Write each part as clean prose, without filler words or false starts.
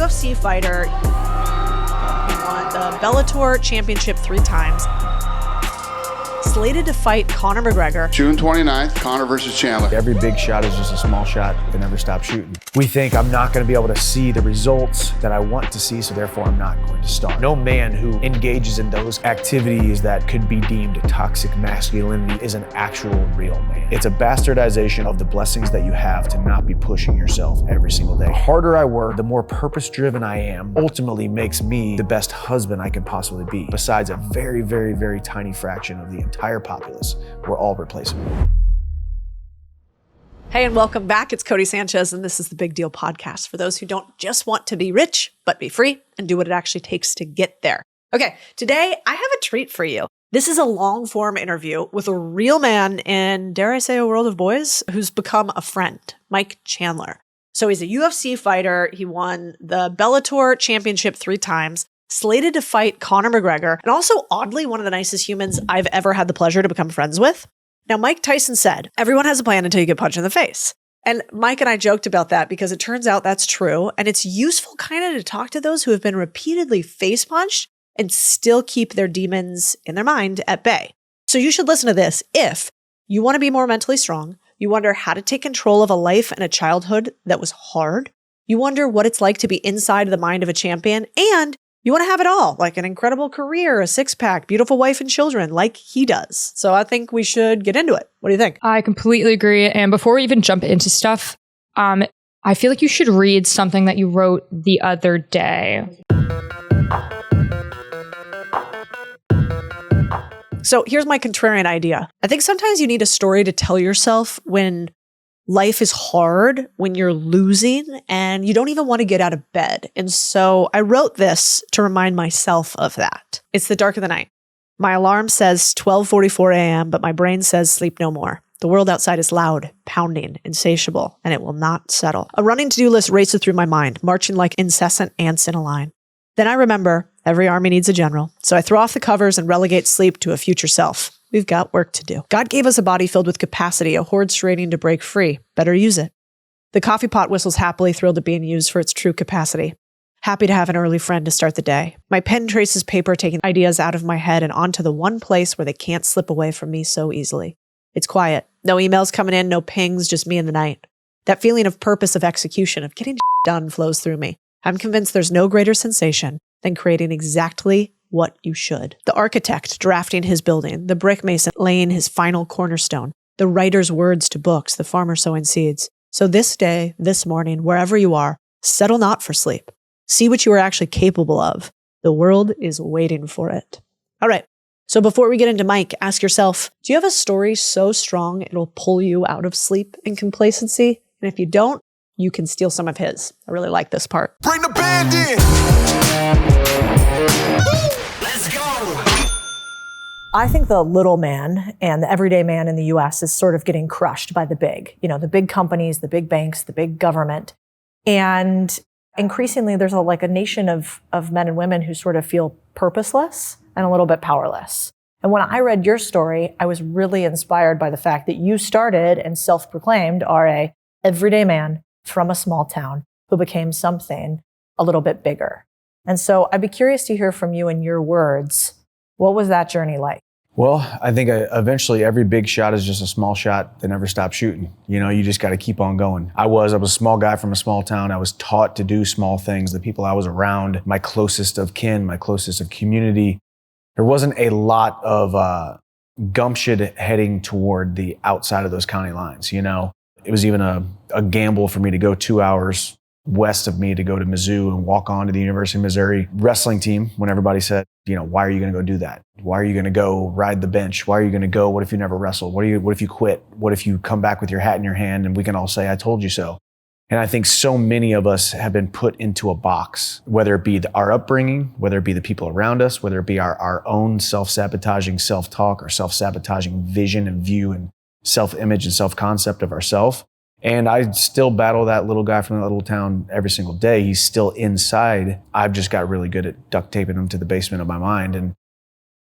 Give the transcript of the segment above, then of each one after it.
UFC fighter. He won the Bellator championship 3 times. Slated to fight Conor McGregor. June 29th, Conor versus Chandler. Every big shot is just a small shot. They never stop shooting. We think I'm not going to be able to see the results that I want to see, so therefore I'm not going to start. No man who engages in those activities that could be deemed toxic masculinity is an actual real man. It's a bastardization of the blessings that you have to not be pushing yourself every single day. The harder I work, the more purpose-driven I am, ultimately makes me the best husband I can possibly be. Besides a very, very, very tiny fraction of the entire populace, we're all replaceable. Hey, and welcome back. It's Cody Sanchez, and this is the Big Deal Podcast for those who don't just want to be rich, but be free and do what it actually takes to get there. Okay, today I have a treat for you. This is a long-form interview with a real man in, dare I say, a world of boys, who's become a friend, Mike Chandler. So he's a UFC fighter. He won the Bellator championship 3 times. Slated to fight Conor McGregor, and also oddly one of the nicest humans I've ever had the pleasure to become friends with. Now, Mike Tyson said, everyone has a plan until you get punched in the face. And Mike and I joked about that because it turns out that's true. And it's useful kind of to talk to those who have been repeatedly face punched and still keep their demons in their mind at bay. So you should listen to this if you want to be more mentally strong, you wonder how to take control of a life and a childhood that was hard, you wonder what it's like to be inside the mind of a champion, and you want to have it all, like an incredible career, a 6-pack, beautiful wife and children, like he does. So I think we should get into it. What do you think? I completely agree. And before we even jump into stuff, I feel like you should read something that you wrote the other day. So here's my contrarian idea. I think sometimes you need a story to tell yourself when life is hard, when you're losing and you don't even want to get out of bed. And so I wrote this to remind myself of that. It's the dark of the night. My alarm says 12:44 a.m., but my brain says sleep no more. The world outside is loud, pounding, insatiable, and it will not settle. A running to-do list races through my mind, marching like incessant ants in a line. Then I remember every army needs a general. So I throw off the covers and relegate sleep to a future self. We've got work to do. God gave us a body filled with capacity, a horde straining to break free. Better use it. The coffee pot whistles happily, thrilled at being used for its true capacity. Happy to have an early friend to start the day. My pen traces paper, taking ideas out of my head and onto the one place where they can't slip away from me so easily. It's quiet. No emails coming in, no pings, just me and the night. That feeling of purpose, of execution, of getting done flows through me. I'm convinced there's no greater sensation than creating exactly what you should. The architect drafting his building, the brick mason laying his final cornerstone, the writer's words to books, the farmer sowing seeds. So this day, this morning, wherever you are, settle not for sleep. See what you are actually capable of. The world is waiting for it. All right. So before we get into Mike, ask yourself, do you have a story so strong it'll pull you out of sleep and complacency? And if you don't, you can steal some of his. I really like this part. Bring the band in. Let's go. I think the little man and the everyday man in the US is sort of getting crushed by the big, the big companies, the big banks, the big government. And increasingly there's a nation of men and women who sort of feel purposeless and a little bit powerless. And when I read your story, I was really inspired by the fact that you started and self-proclaimed are a everyday man from a small town who became something a little bit bigger. And so I'd be curious to hear from you in your words. What was that journey like? Well, I think eventually every big shot is just a small shot that never stops shooting. You just got to keep on going. I was a small guy from a small town. I was taught to do small things. The people I was around, my closest of kin, my closest of community, there wasn't a lot of gumption heading toward the outside of those county lines. It was even a gamble for me to go 2 hours west of me to go to Mizzou and walk on to the University of Missouri wrestling team when everybody said, why are you going to go do that? Why are you going to go ride the bench? Why are you going to go? What if you never wrestle? What if you quit? What if you come back with your hat in your hand and we can all say, I told you so? And I think so many of us have been put into a box, whether it be our upbringing, whether it be the people around us, whether it be our own self-sabotaging self-talk or self-sabotaging vision and view and self-image and self-concept of ourselves. And I still battle that little guy from that little town every single day. He's still inside. I've just got really good at duct taping him to the basement of my mind and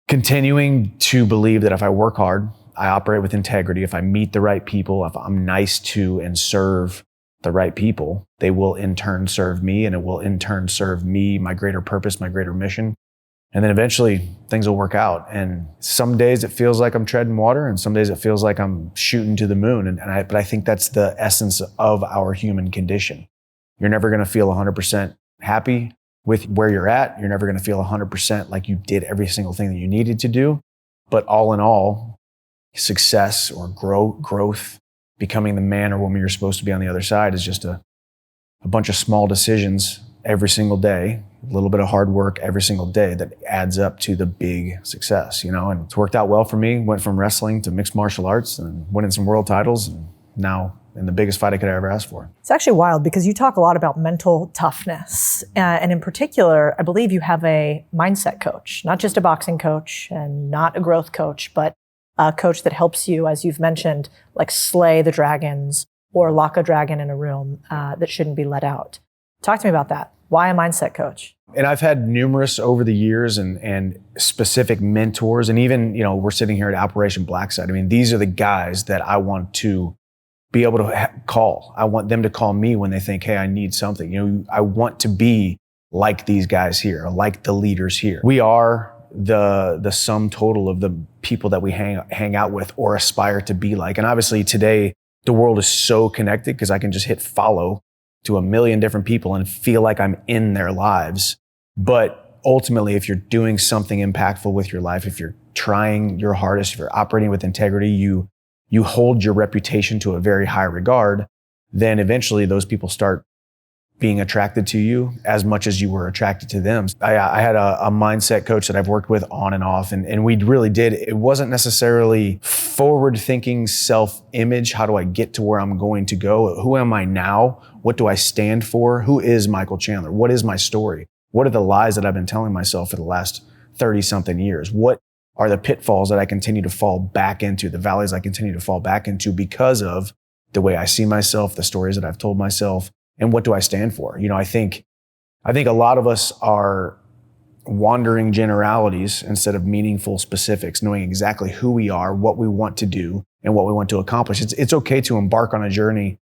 continuing to believe that if I work hard, I operate with integrity, if I meet the right people, if I'm nice to and serve the right people, they will in turn serve me, and it will in turn serve me, my greater purpose, my greater mission. And then eventually things will work out. And some days it feels like I'm treading water, and some days it feels like I'm shooting to the moon. But I think that's the essence of our human condition. You're never going to feel 100% happy with where you're at. You're never going to feel 100% like you did every single thing that you needed to do. But all in all, success or growth, becoming the man or woman you're supposed to be on the other side is just a bunch of small decisions every single day, a little bit of hard work every single day that adds up to the big success, and it's worked out well for me. Went from wrestling to mixed martial arts and winning some world titles, and now in the biggest fight I could ever ask for. It's actually wild because you talk a lot about mental toughness. And in particular, I believe you have a mindset coach, not just a boxing coach and not a growth coach, but a coach that helps you, as you've mentioned, like slay the dragons or lock a dragon in a room that shouldn't be let out. Talk to me about that. Why a mindset coach? And I've had numerous over the years and specific mentors. And even, we're sitting here at Operation Blackside. I mean, these are the guys that I want to be able to call. I want them to call me when they think, hey, I need something. I want to be like these guys here, like the leaders here. We are the sum total of the people that we hang out with or aspire to be like. And obviously today, the world is so connected because I can just hit follow to a million different people and feel like I'm in their lives. But ultimately, if you're doing something impactful with your life, if you're trying your hardest, if you're operating with integrity, you hold your reputation to a very high regard, then eventually those people start being attracted to you as much as you were attracted to them. I had a mindset coach that I've worked with on and off, and we really did. It wasn't necessarily forward-thinking self-image. How do I get to where I'm going to go? Who am I now? What do I stand for? Who is Michael Chandler? What is my story? What are the lies that I've been telling myself for the last 30-something years? What are the pitfalls that I continue to fall back into, the valleys I continue to fall back into because of the way I see myself, the stories that I've told myself, and what do I stand for? I think a lot of us are wandering generalities instead of meaningful specifics, knowing exactly who we are, what we want to do, and what we want to accomplish. It's okay to embark on a journey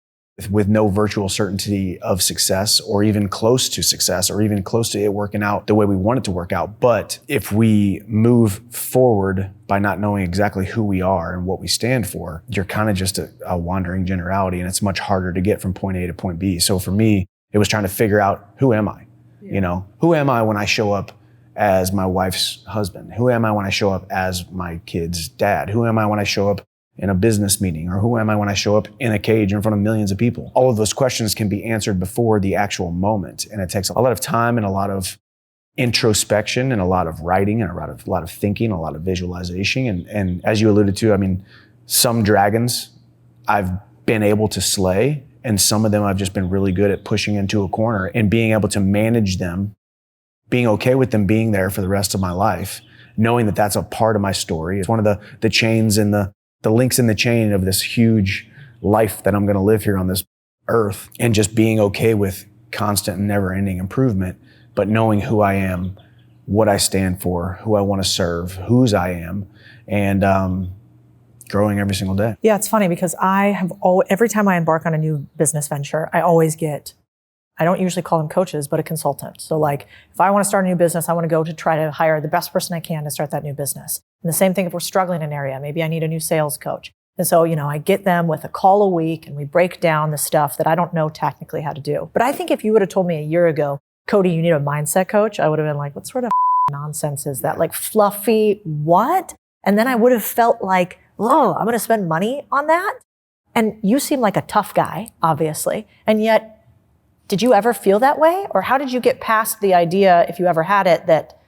with no virtual certainty of success or even close to success or even close to it working out the way we want it to work out. But if we move forward by not knowing exactly who we are and what we stand for, you're kind of just a wandering generality, and it's much harder to get from point A to point B. So for me, it was trying to figure out, who am I? Yeah. Who am I when I show up as my wife's husband? Who am I when I show up as my kid's dad? Who am I when I show up in a business meeting? Or who am I when I show up in a cage in front of millions of people? All of those questions can be answered before the actual moment. And it takes a lot of time and a lot of introspection and a lot of writing and a lot of thinking, a lot of visualization. And as you alluded to, some dragons I've been able to slay, and some of them I've just been really good at pushing into a corner and being able to manage them, being okay with them being there for the rest of my life, knowing that that's a part of my story. It's one of the chains and the links in the chain of this huge life that I'm going to live here on this earth, and just being okay with constant and never-ending improvement, but knowing who I am, what I stand for, who I want to serve, whose I am, and growing every single day. Yeah, it's funny because every time I embark on a new business venture, I don't usually call them coaches, but a consultant. So like, if I want to start a new business, I want to go to try to hire the best person I can to start that new business. And the same thing if we're struggling in an area, maybe I need a new sales coach. And so, I get them with a call a week and we break down the stuff that I don't know technically how to do. But I think if you would have told me a year ago, Cody, you need a mindset coach, I would have been like, what sort of nonsense is that? Like fluffy, what? And then I would have felt like, oh, I'm going to spend money on that? And you seem like a tough guy, obviously. And yet, did you ever feel that way? Or how did you get past the idea, if you ever had it, that,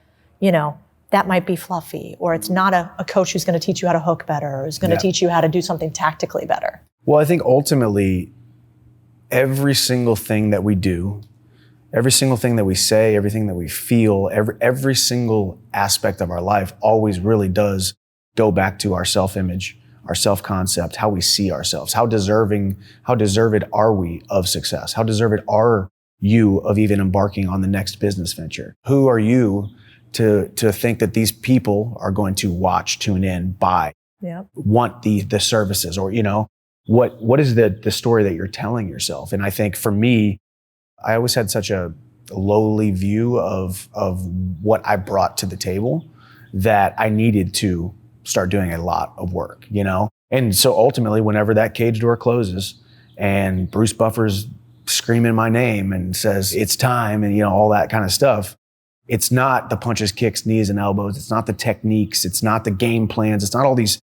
that might be fluffy, or it's not a coach who's going to teach you how to hook better, or is going to teach you how to do something tactically better? Well, I think ultimately, every single thing that we do, every single thing that we say, everything that we feel, every single aspect of our life always really does go back to our self-image, our self-concept, how we see ourselves, how deserved are we of success? How deserved are you of even embarking on the next business venture? Who are you to think that these people are going to watch, tune in, buy, want the services, or, what is the story that you're telling yourself? And I think for me, I always had such a lowly view of what I brought to the table that I needed to start doing a lot of work, you know? And so ultimately, whenever that cage door closes and Bruce Buffer's screaming my name and says, it's time, and, you know, all that kind of stuff, it's not the punches, kicks, knees, and elbows. It's not the techniques. It's not the game plans. It's not all these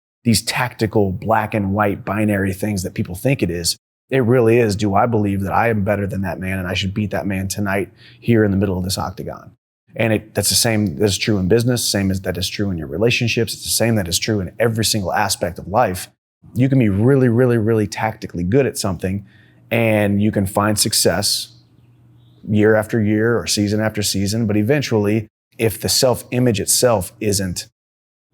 tactical black and white binary things that people think it is. It really is, do I believe that I am better than that man and I should beat that man tonight here in the middle of this octagon? And that's the same that's true in business, same as that is true in your relationships. It's the same that is true in every single aspect of life. You can be really, really, really tactically good at something, and you can find success year after year or season after season. But eventually, if the self-image itself isn't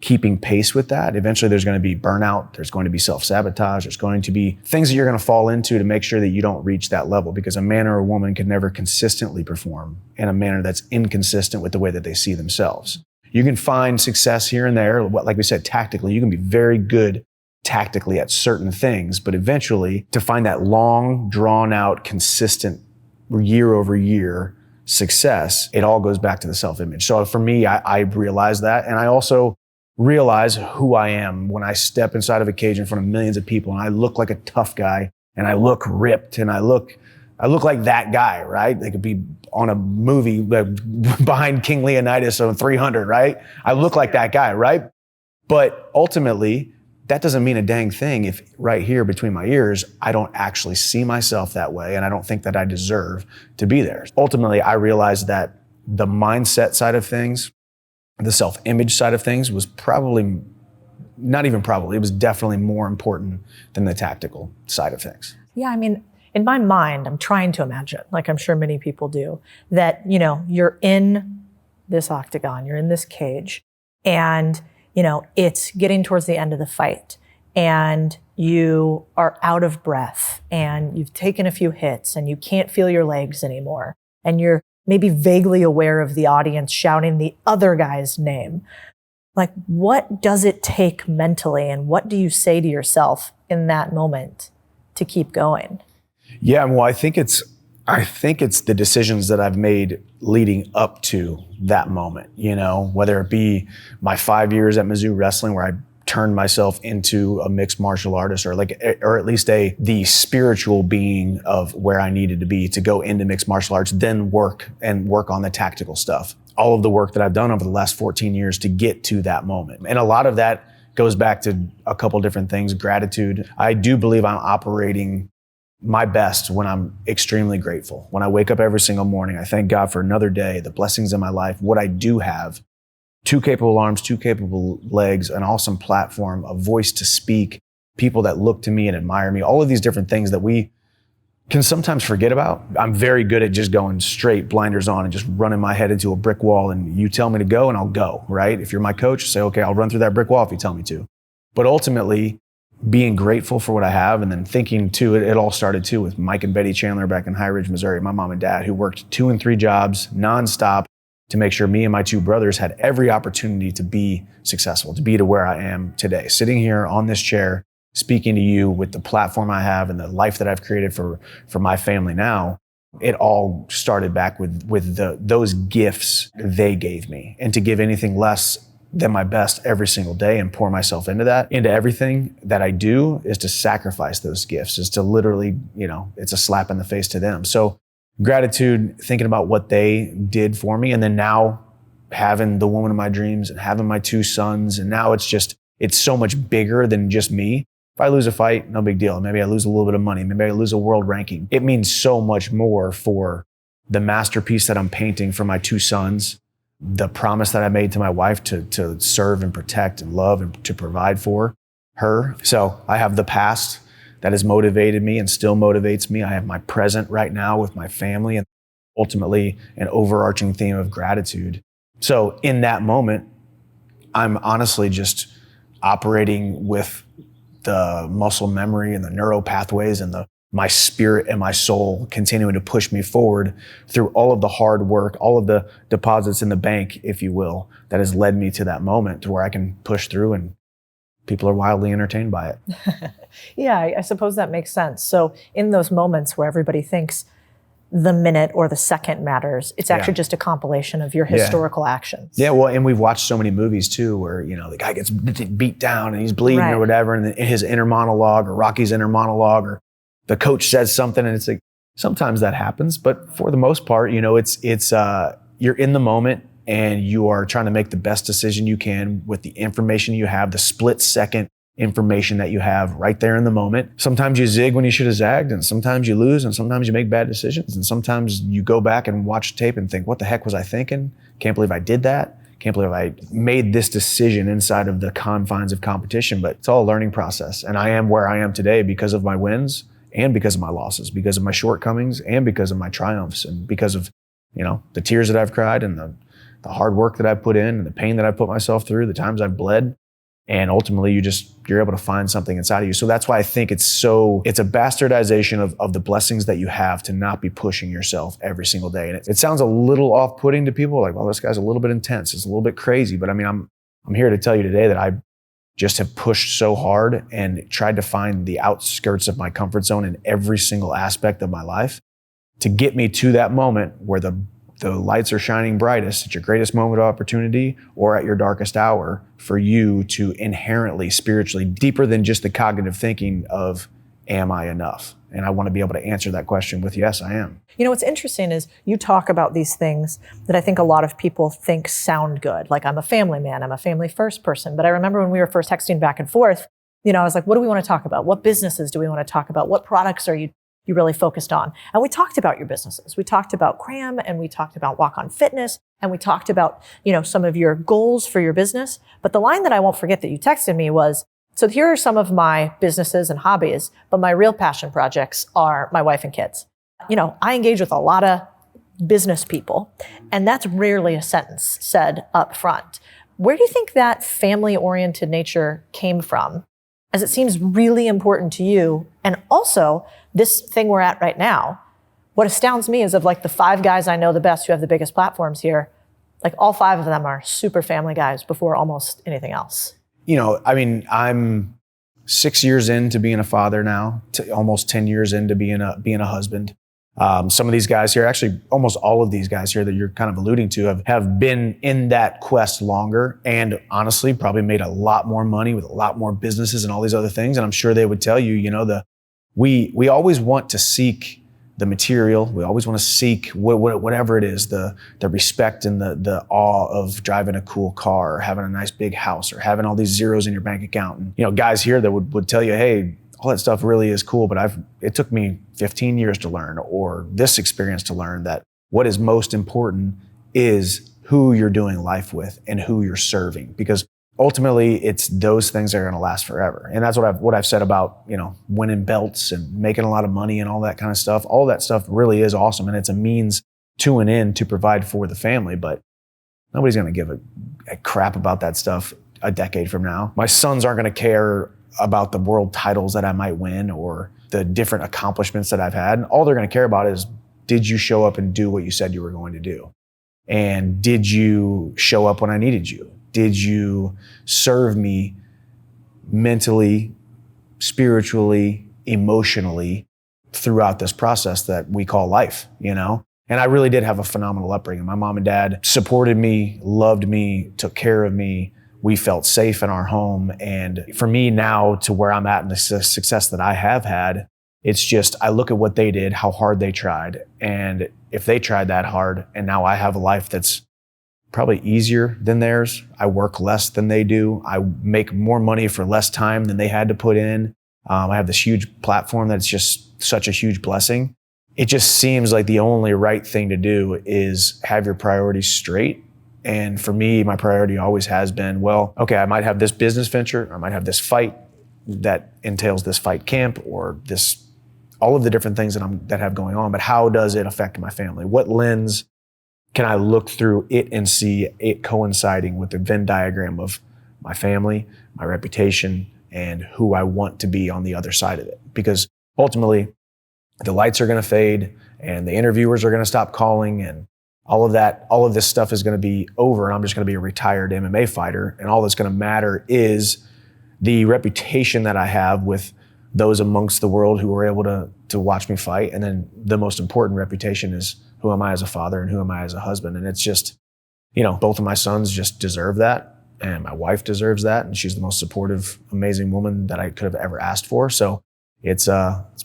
keeping pace with that, eventually there's going to be burnout, there's going to be self-sabotage, there's going to be things that you're going to fall into to make sure that you don't reach that level, because a man or a woman can never consistently perform in a manner that's inconsistent with the way that they see themselves. You can find success here and there, like we said, tactically. You can be very good tactically at certain things, but eventually to find that long, drawn out, consistent year over year success, it all goes back to the self-image. So for me, I realized that. And I also realize who I am when I step inside of a cage in front of millions of people and I look like a tough guy and I look ripped and I look like that guy, right? They could be on a movie behind King Leonidas on 300, right? I look like that guy, right? But ultimately, that doesn't mean a dang thing if right here between my ears, I don't actually see myself that way and I don't think that I deserve to be there. Ultimately, I realized that the mindset side of things, the self-image side of things was probably, not even probably, it was definitely more important than the tactical side of things. Yeah, I mean, in my mind, I'm trying to imagine, like I'm sure many people do, that, you know, you're in this octagon, you're in this cage, and, you know, it's getting towards the end of the fight, and you are out of breath, and you've taken a few hits, and you can't feel your legs anymore, and you're maybe vaguely aware of the audience shouting the other guy's name. Like, what does it take mentally, and what do you say to yourself in that moment to keep going? Yeah, well, I think it's the decisions that I've made leading up to that moment, you know, whether it be my 5 years at Mizzou Wrestling, where I turned myself into a mixed martial artist, or at least the spiritual being of where I needed to be to go into mixed martial arts, then work on the tactical stuff. All of the work that I've done over the last 14 years to get to that moment. And a lot of that goes back to a couple different things. Gratitude. I do believe I'm operating my best when I'm extremely grateful. When I wake up every single morning, I thank God for another day, the blessings in my life, what I do have, 2 capable arms, 2 capable legs, an awesome platform, a voice to speak, people that look to me and admire me, all of these different things that we can sometimes forget about. I'm very good at just going straight, blinders on, and just running my head into a brick wall, and you tell me to go and I'll go, right? If you're my coach, say, okay, I'll run through that brick wall if you tell me to. But ultimately, being grateful for what I have, and then thinking too, it all started too with Mike and Betty Chandler back in High Ridge, Missouri, my mom and dad, who worked 2 and 3 jobs nonstop to make sure me and my 2 brothers had every opportunity to be successful, to be to where I am today. Sitting here on this chair, speaking to you with the platform I have and the life that I've created for my family now, it all started back with those gifts they gave me. And to give anything less than my best every single day and pour myself into everything that I do, is to sacrifice those gifts, is to literally, you know, it's a slap in the face to them. So gratitude, thinking about what they did for me, and then now having the woman of my dreams and having my 2 sons, and now it's so much bigger than just me. If I lose a fight, no big deal. Maybe I lose a little bit of money. Maybe I lose a world ranking. It means so much more for the masterpiece that I'm painting for my 2 sons, the promise that I made to my wife to serve and protect and love and to provide for her. So I have the past that has motivated me and still motivates me. I have my present right now with my family, and ultimately an overarching theme of gratitude. So in that moment, I'm honestly just operating with the muscle memory and the neural pathways and my spirit and my soul continuing to push me forward through all of the hard work, all of the deposits in the bank, if you will, that has led me to that moment to where I can push through and people are wildly entertained by it. Yeah, I suppose that makes sense. So in those moments where everybody thinks the minute or the second matters, it's actually just a compilation of your historical actions. Yeah, well, and we've watched so many movies too where, the guy gets beat down and he's bleeding or whatever, and his inner monologue or Rocky's inner monologue or the coach says something, and it's like, sometimes that happens, but for the most part, it's you're in the moment and you are trying to make the best decision you can with the information you have, the split second information that you have right there in the moment. Sometimes you zig when you should have zagged, and sometimes you lose, and sometimes you make bad decisions, and sometimes you go back and watch tape and think, what the heck was I thinking? Can't believe I did that. Can't believe I made this decision inside of the confines of competition, but it's all a learning process. And I am where I am today because of my wins and because of my losses, because of my shortcomings and because of my triumphs, and because of, the tears that I've cried and the hard work that I've put in and the pain that I've put myself through, the times I've bled. And ultimately you're able to find something inside of you. So that's why I think it's a bastardization of the blessings that you have to not be pushing yourself every single day. And it sounds a little off-putting to people, like, well, this guy's a little bit intense. It's a little bit crazy. But I mean, I'm here to tell you today that I just have pushed so hard and tried to find the outskirts of my comfort zone in every single aspect of my life to get me to that moment where the lights are shining brightest at your greatest moment of opportunity or at your darkest hour, for you to inherently, spiritually, deeper than just the cognitive thinking of, am I enough? And I want to be able to answer that question with, yes, I am. What's interesting is you talk about these things that I think a lot of people think sound good. Like, I'm a family man, I'm a family first person. But I remember when we were first texting back and forth, I was like, what do we want to talk about? What businesses do we want to talk about? What products are you really focused on? And we talked about your businesses. We talked about Kram, and we talked about WalkOn Fitness, and we talked about, some of your goals for your business. But the line that I won't forget that you texted me was, so here are some of my businesses and hobbies, but my real passion projects are my wife and kids. I engage with a lot of business people, and that's rarely a sentence said up front. Where do you think that family-oriented nature came from? As it seems really important to you. And also, this thing we're at right now, what astounds me is, of like the 5 guys I know the best who have the biggest platforms here, like all 5 of them are super family guys before almost anything else. I'm 6 years into being a father now, almost 10 years into being a husband. Some of these guys here, actually almost all of these guys here that you're kind of alluding to, have been in that quest longer, and honestly probably made a lot more money with a lot more businesses and all these other things. And I'm sure they would tell you, we always want to seek the material. We always want to seek whatever it is, the respect and the awe of driving a cool car or having a nice big house or having all these zeros in your bank account. And, guys here that would tell you, hey, all that stuff really is cool, but it took me 15 years to learn, or this experience to learn, that what is most important is who you're doing life with and who you're serving. Because ultimately, it's those things that are going to last forever. And that's what I've said about, winning belts and making a lot of money and all that kind of stuff. All that stuff really is awesome, and it's a means to an end to provide for the family. But nobody's going to give a crap about that stuff a decade from now. My sons aren't going to care about the world titles that I might win or the different accomplishments that I've had. All they're going to care about is, did you show up and do what you said you were going to do? And did you show up when I needed you? Did you serve me mentally, spiritually, emotionally throughout this process that we call life, And I really did have a phenomenal upbringing. My mom and dad supported me, loved me, took care of me. We felt safe in our home. And for me now, to where I'm at and the success that I have had, it's just, I look at what they did, how hard they tried. And if they tried that hard, and now I have a life that's probably easier than theirs. I work less than they do. I make more money for less time than they had to put in. I have this huge platform that's just such a huge blessing. It just seems like the only right thing to do is have your priorities straight. And for me, my priority always has been, well, okay, I might have this business venture, or I might have this fight that entails this fight camp, or all of the different things that have going on, but how does it affect my family? What lens can I look through it and see it coinciding with the Venn diagram of my family, my reputation, and who I want to be on the other side of it? Because ultimately, the lights are going to fade, and the interviewers are going to stop calling, and all of this stuff is going to be over, and I'm just going to be a retired MMA fighter, and all that's going to matter is the reputation that I have with those amongst the world who were able to watch me fight. And then the most important reputation is who am I as a father and who am I as a husband? And it's just, both of my sons just deserve that. And my wife deserves that. And she's the most supportive, amazing woman that I could have ever asked for. So it's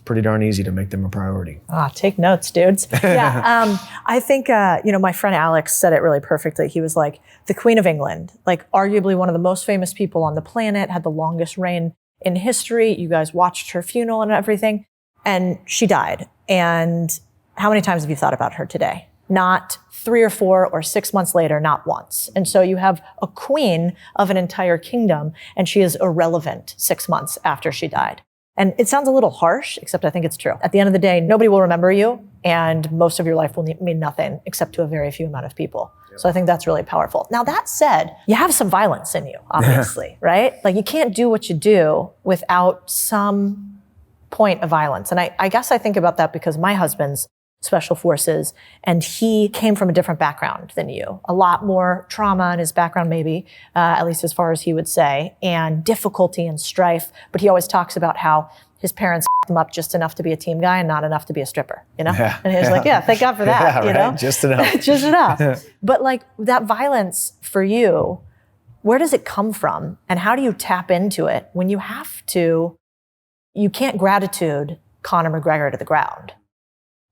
pretty darn easy to make them a priority. Take notes, dudes. Yeah. I think, my friend Alex said it really perfectly. He was like, the Queen of England, like arguably one of the most famous people on the planet, had the longest reign in history. You guys watched her funeral and everything, and she died. And how many times have you thought about her today? Not 3 or 4 or 6 months later, not once. And so you have a queen of an entire kingdom, and she is irrelevant 6 months after she died. And it sounds a little harsh, except I think it's true. At the end of the day, nobody will remember you, and most of your life will mean nothing except to a very few amount of people. Yep. So I think that's really powerful. Now, that said, you have some violence in you, obviously, right? Like, you can't do what you do without some point of violence. And I guess I think about that because my husband's special forces, and he came from a different background than you. A lot more trauma in his background, maybe, at least as far as he would say, and difficulty and strife. But he always talks about how his parents him up just enough to be a team guy and not enough to be a stripper, Yeah. And he was like, yeah, thank God for that, Yeah, right? Just enough. Just enough. But like, that violence for you, where does it come from? And how do you tap into it when you can't gratitude Conor McGregor to the ground?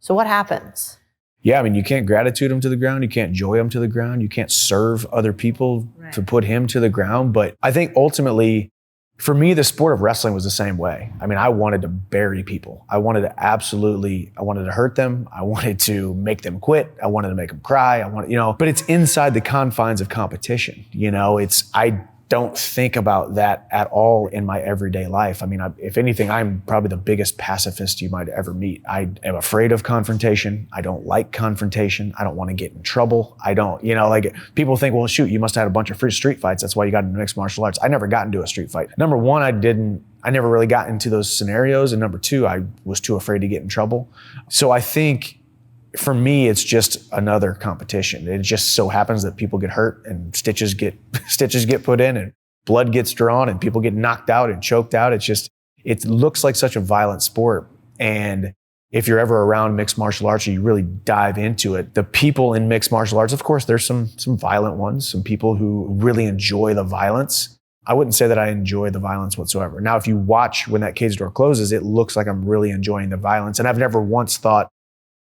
So what happens? Yeah, I mean, you can't gratitude him to the ground. You can't joy him to the ground. You can't serve other people to put him to the ground. But I think ultimately, for me, the sport of wrestling was the same way. I mean, I wanted to bury people. I wanted to hurt them. I wanted to make them quit. I wanted to make them cry. But it's inside the confines of competition. I don't think about that at all in my everyday life. I mean, if anything, I'm probably the biggest pacifist you might ever meet. I am afraid of confrontation. I don't like confrontation. I don't want to get in trouble. I don't, people think, well, shoot, you must have had a bunch of free street fights. That's why you got into mixed martial arts. I never got into a street fight. Number one, I never really got into those scenarios. And number two, I was too afraid to get in trouble. So I think for me, it's just another competition. It just so happens that people get hurt and stitches get put in and blood gets drawn and people get knocked out and choked out. It looks like such a violent sport. And if you're ever around mixed martial arts or you really dive into it, the people in mixed martial arts, of course, there's some violent ones, some people who really enjoy the violence. I wouldn't say that I enjoy the violence whatsoever. Now, if you watch when that cage door closes, it looks like I'm really enjoying the violence. And I've never once thought,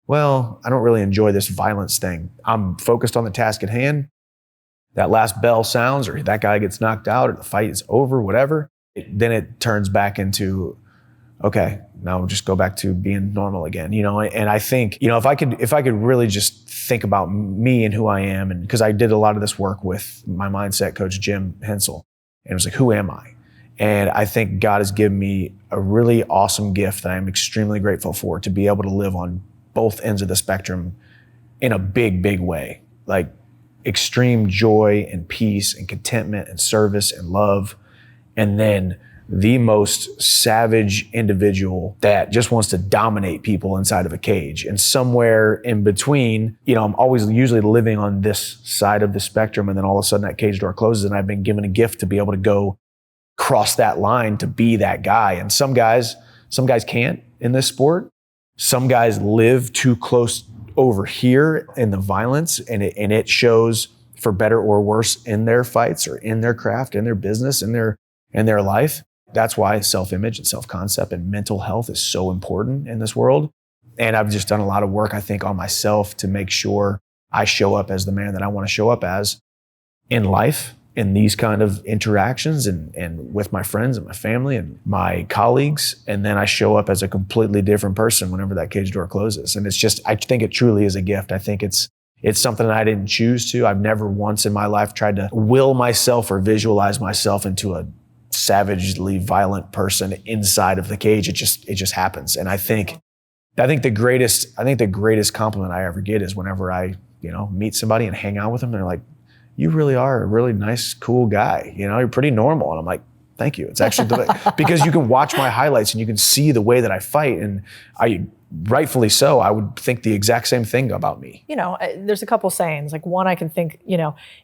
well, I don't really enjoy this violence thing. I'm focused on the task at hand. That last bell sounds, or that guy gets knocked out, or the fight is over, whatever. Then it turns back into, okay, now we'll just go back to being normal again, And I think, if I could really just think about me and who I am, and because I did a lot of this work with my mindset coach, Jim Hensel, and it was like, who am I? And I think God has given me a really awesome gift that I'm extremely grateful for, to be able to live on both ends of the spectrum in a big, big way. Like extreme joy and peace and contentment and service and love. And then the most savage individual that just wants to dominate people inside of a cage. And somewhere in between, I'm always usually living on this side of the spectrum. And then all of a sudden that cage door closes and I've been given a gift to be able to go cross that line to be that guy. And some guys can't in this sport. Some guys live too close over here in the violence, and it shows for better or worse in their fights or in their craft, in their business, in their life. That's why self-image and self-concept and mental health is so important in this world. And I've just done a lot of work, I think, on myself to make sure I show up as the man that I want to show up as in life, in these kind of interactions and with my friends and my family and my colleagues. And then I show up as a completely different person whenever that cage door closes. And it's just, I think it truly is a gift. I think it's something that I didn't choose to. I've never once in my life tried to will myself or visualize myself into a savagely violent person inside of the cage. It just happens. And I think the greatest compliment I ever get is whenever I, meet somebody and hang out with them, they're like, you really are a really nice, cool guy. You're pretty normal. And I'm like, thank you. It's actually because you can watch my highlights and you can see the way that I fight. And rightfully so, I would think the exact same thing about me. There's a couple sayings. Like one, I can think,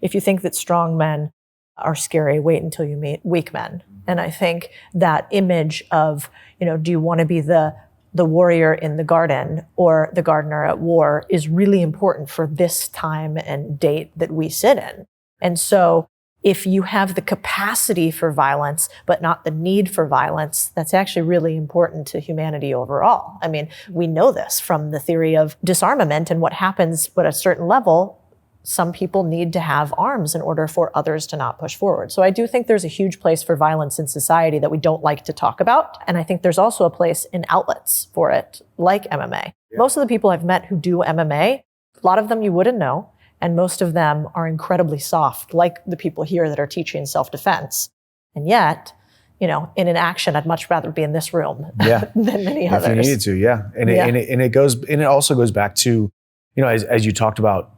if you think that strong men are scary. Wait until you meet weak men. And I think that image of, do you want to be the warrior in the garden or the gardener at war is really important for this time and date that we sit in. And so if you have the capacity for violence, but not the need for violence, that's actually really important to humanity overall. I mean, we know this from the theory of disarmament and what happens at a certain level. Some people need to have arms in order for others to not push forward. So I do think there's a huge place for violence in society that we don't like to talk about. And I think there's also a place in outlets for it, like MMA. Yeah. Most of the people I've met who do MMA, a lot of them you wouldn't know. And most of them are incredibly soft, like the people here that are teaching self-defense. And yet, in an action, I'd much rather be in this room than many others. If you needed to, yeah. And it also goes back to, as you talked about,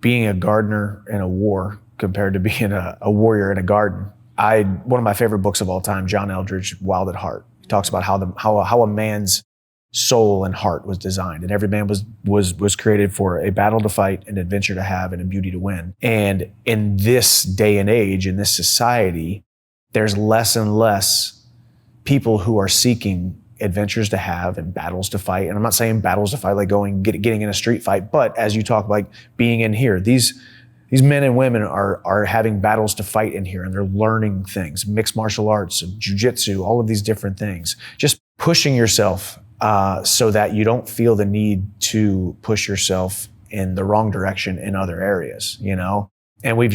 being a gardener in a war compared to being a warrior in a garden. One of my favorite books of all time, John Eldridge, Wild at Heart, talks about how a man's soul and heart was designed, and every man was created for a battle to fight, an adventure to have, and a beauty to win. And in this day and age, in this society, there's less and less people who are seeking adventures to have and battles to fight. And I'm not saying battles to fight like getting in a street fight, but as you talk, like being in here, these men and women are having battles to fight in here, and they're learning things, mixed martial arts, jiu-jitsu, all of these different things. Just pushing yourself so that you don't feel the need to push yourself in the wrong direction in other areas, And we've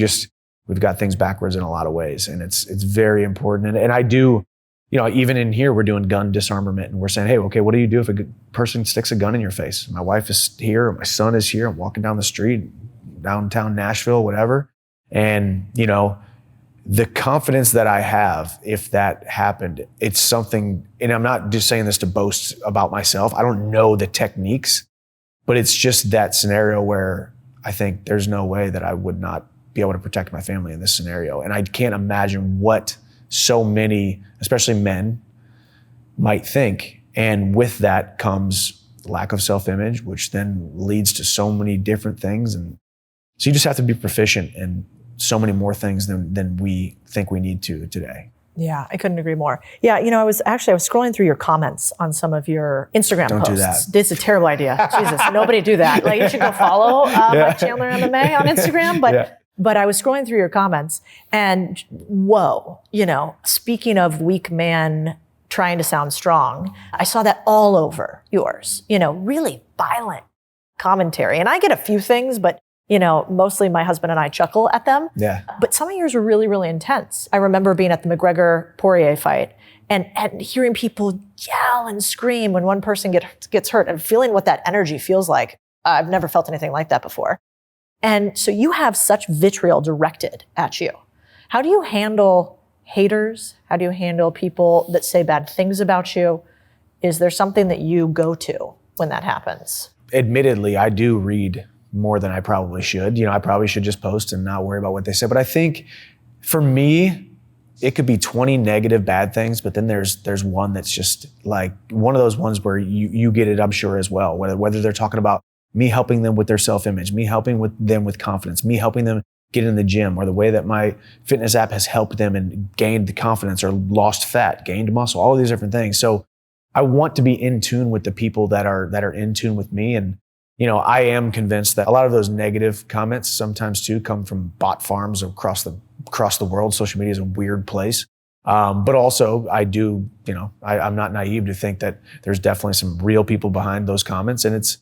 got things backwards in a lot of ways, and it's very important. And I do, even in here, we're doing gun disarmament, and we're saying, hey, okay, what do you do if a person sticks a gun in your face? My wife is here, my son is here, I'm walking down the street, downtown Nashville, whatever. And, the confidence that I have, if that happened, it's something, and I'm not just saying this to boast about myself. I don't know the techniques, but it's just that scenario where I think there's no way that I would not be able to protect my family in this scenario. And I can't imagine what so many, especially men, might think. And with that comes lack of self-image, which then leads to so many different things. And so you just have to be proficient in so many more things than we think we need to today. Yeah, I couldn't agree more. Yeah, I was scrolling through your comments on some of your Instagram posts. Don't do that. It's a terrible idea. Jesus, nobody do that. Like, you should go follow like Chandler MMA on Instagram. But I was scrolling through your comments, and whoa, speaking of weak man trying to sound strong, I saw that all over yours. Really violent commentary. And I get a few things, but mostly my husband and I chuckle at them. Yeah. But some of yours were really, really intense. I remember being at the McGregor-Poirier fight and hearing people yell and scream when one person gets hurt, and feeling what that energy feels like. I've never felt anything like that before. And so you have such vitriol directed at you. How do you handle haters? How do you handle people that say bad things about you? Is there something that you go to when that happens? Admittedly, I do read more than I probably should. I probably should just post and not worry about what they say. But I think for me, it could be 20 negative bad things, but then there's one that's just like one of those ones where you get it, I'm sure, as well. Whether they're talking about me helping them with their self-image, me helping them with confidence, me helping them get in the gym, or the way that my fitness app has helped them and gained the confidence or lost fat, gained muscle, all of these different things. So I want to be in tune with the people that are in tune with me. And I am convinced that a lot of those negative comments sometimes too come from bot farms across the world. Social media is a weird place. But also I do, I'm not naive to think that there's definitely some real people behind those comments. And it's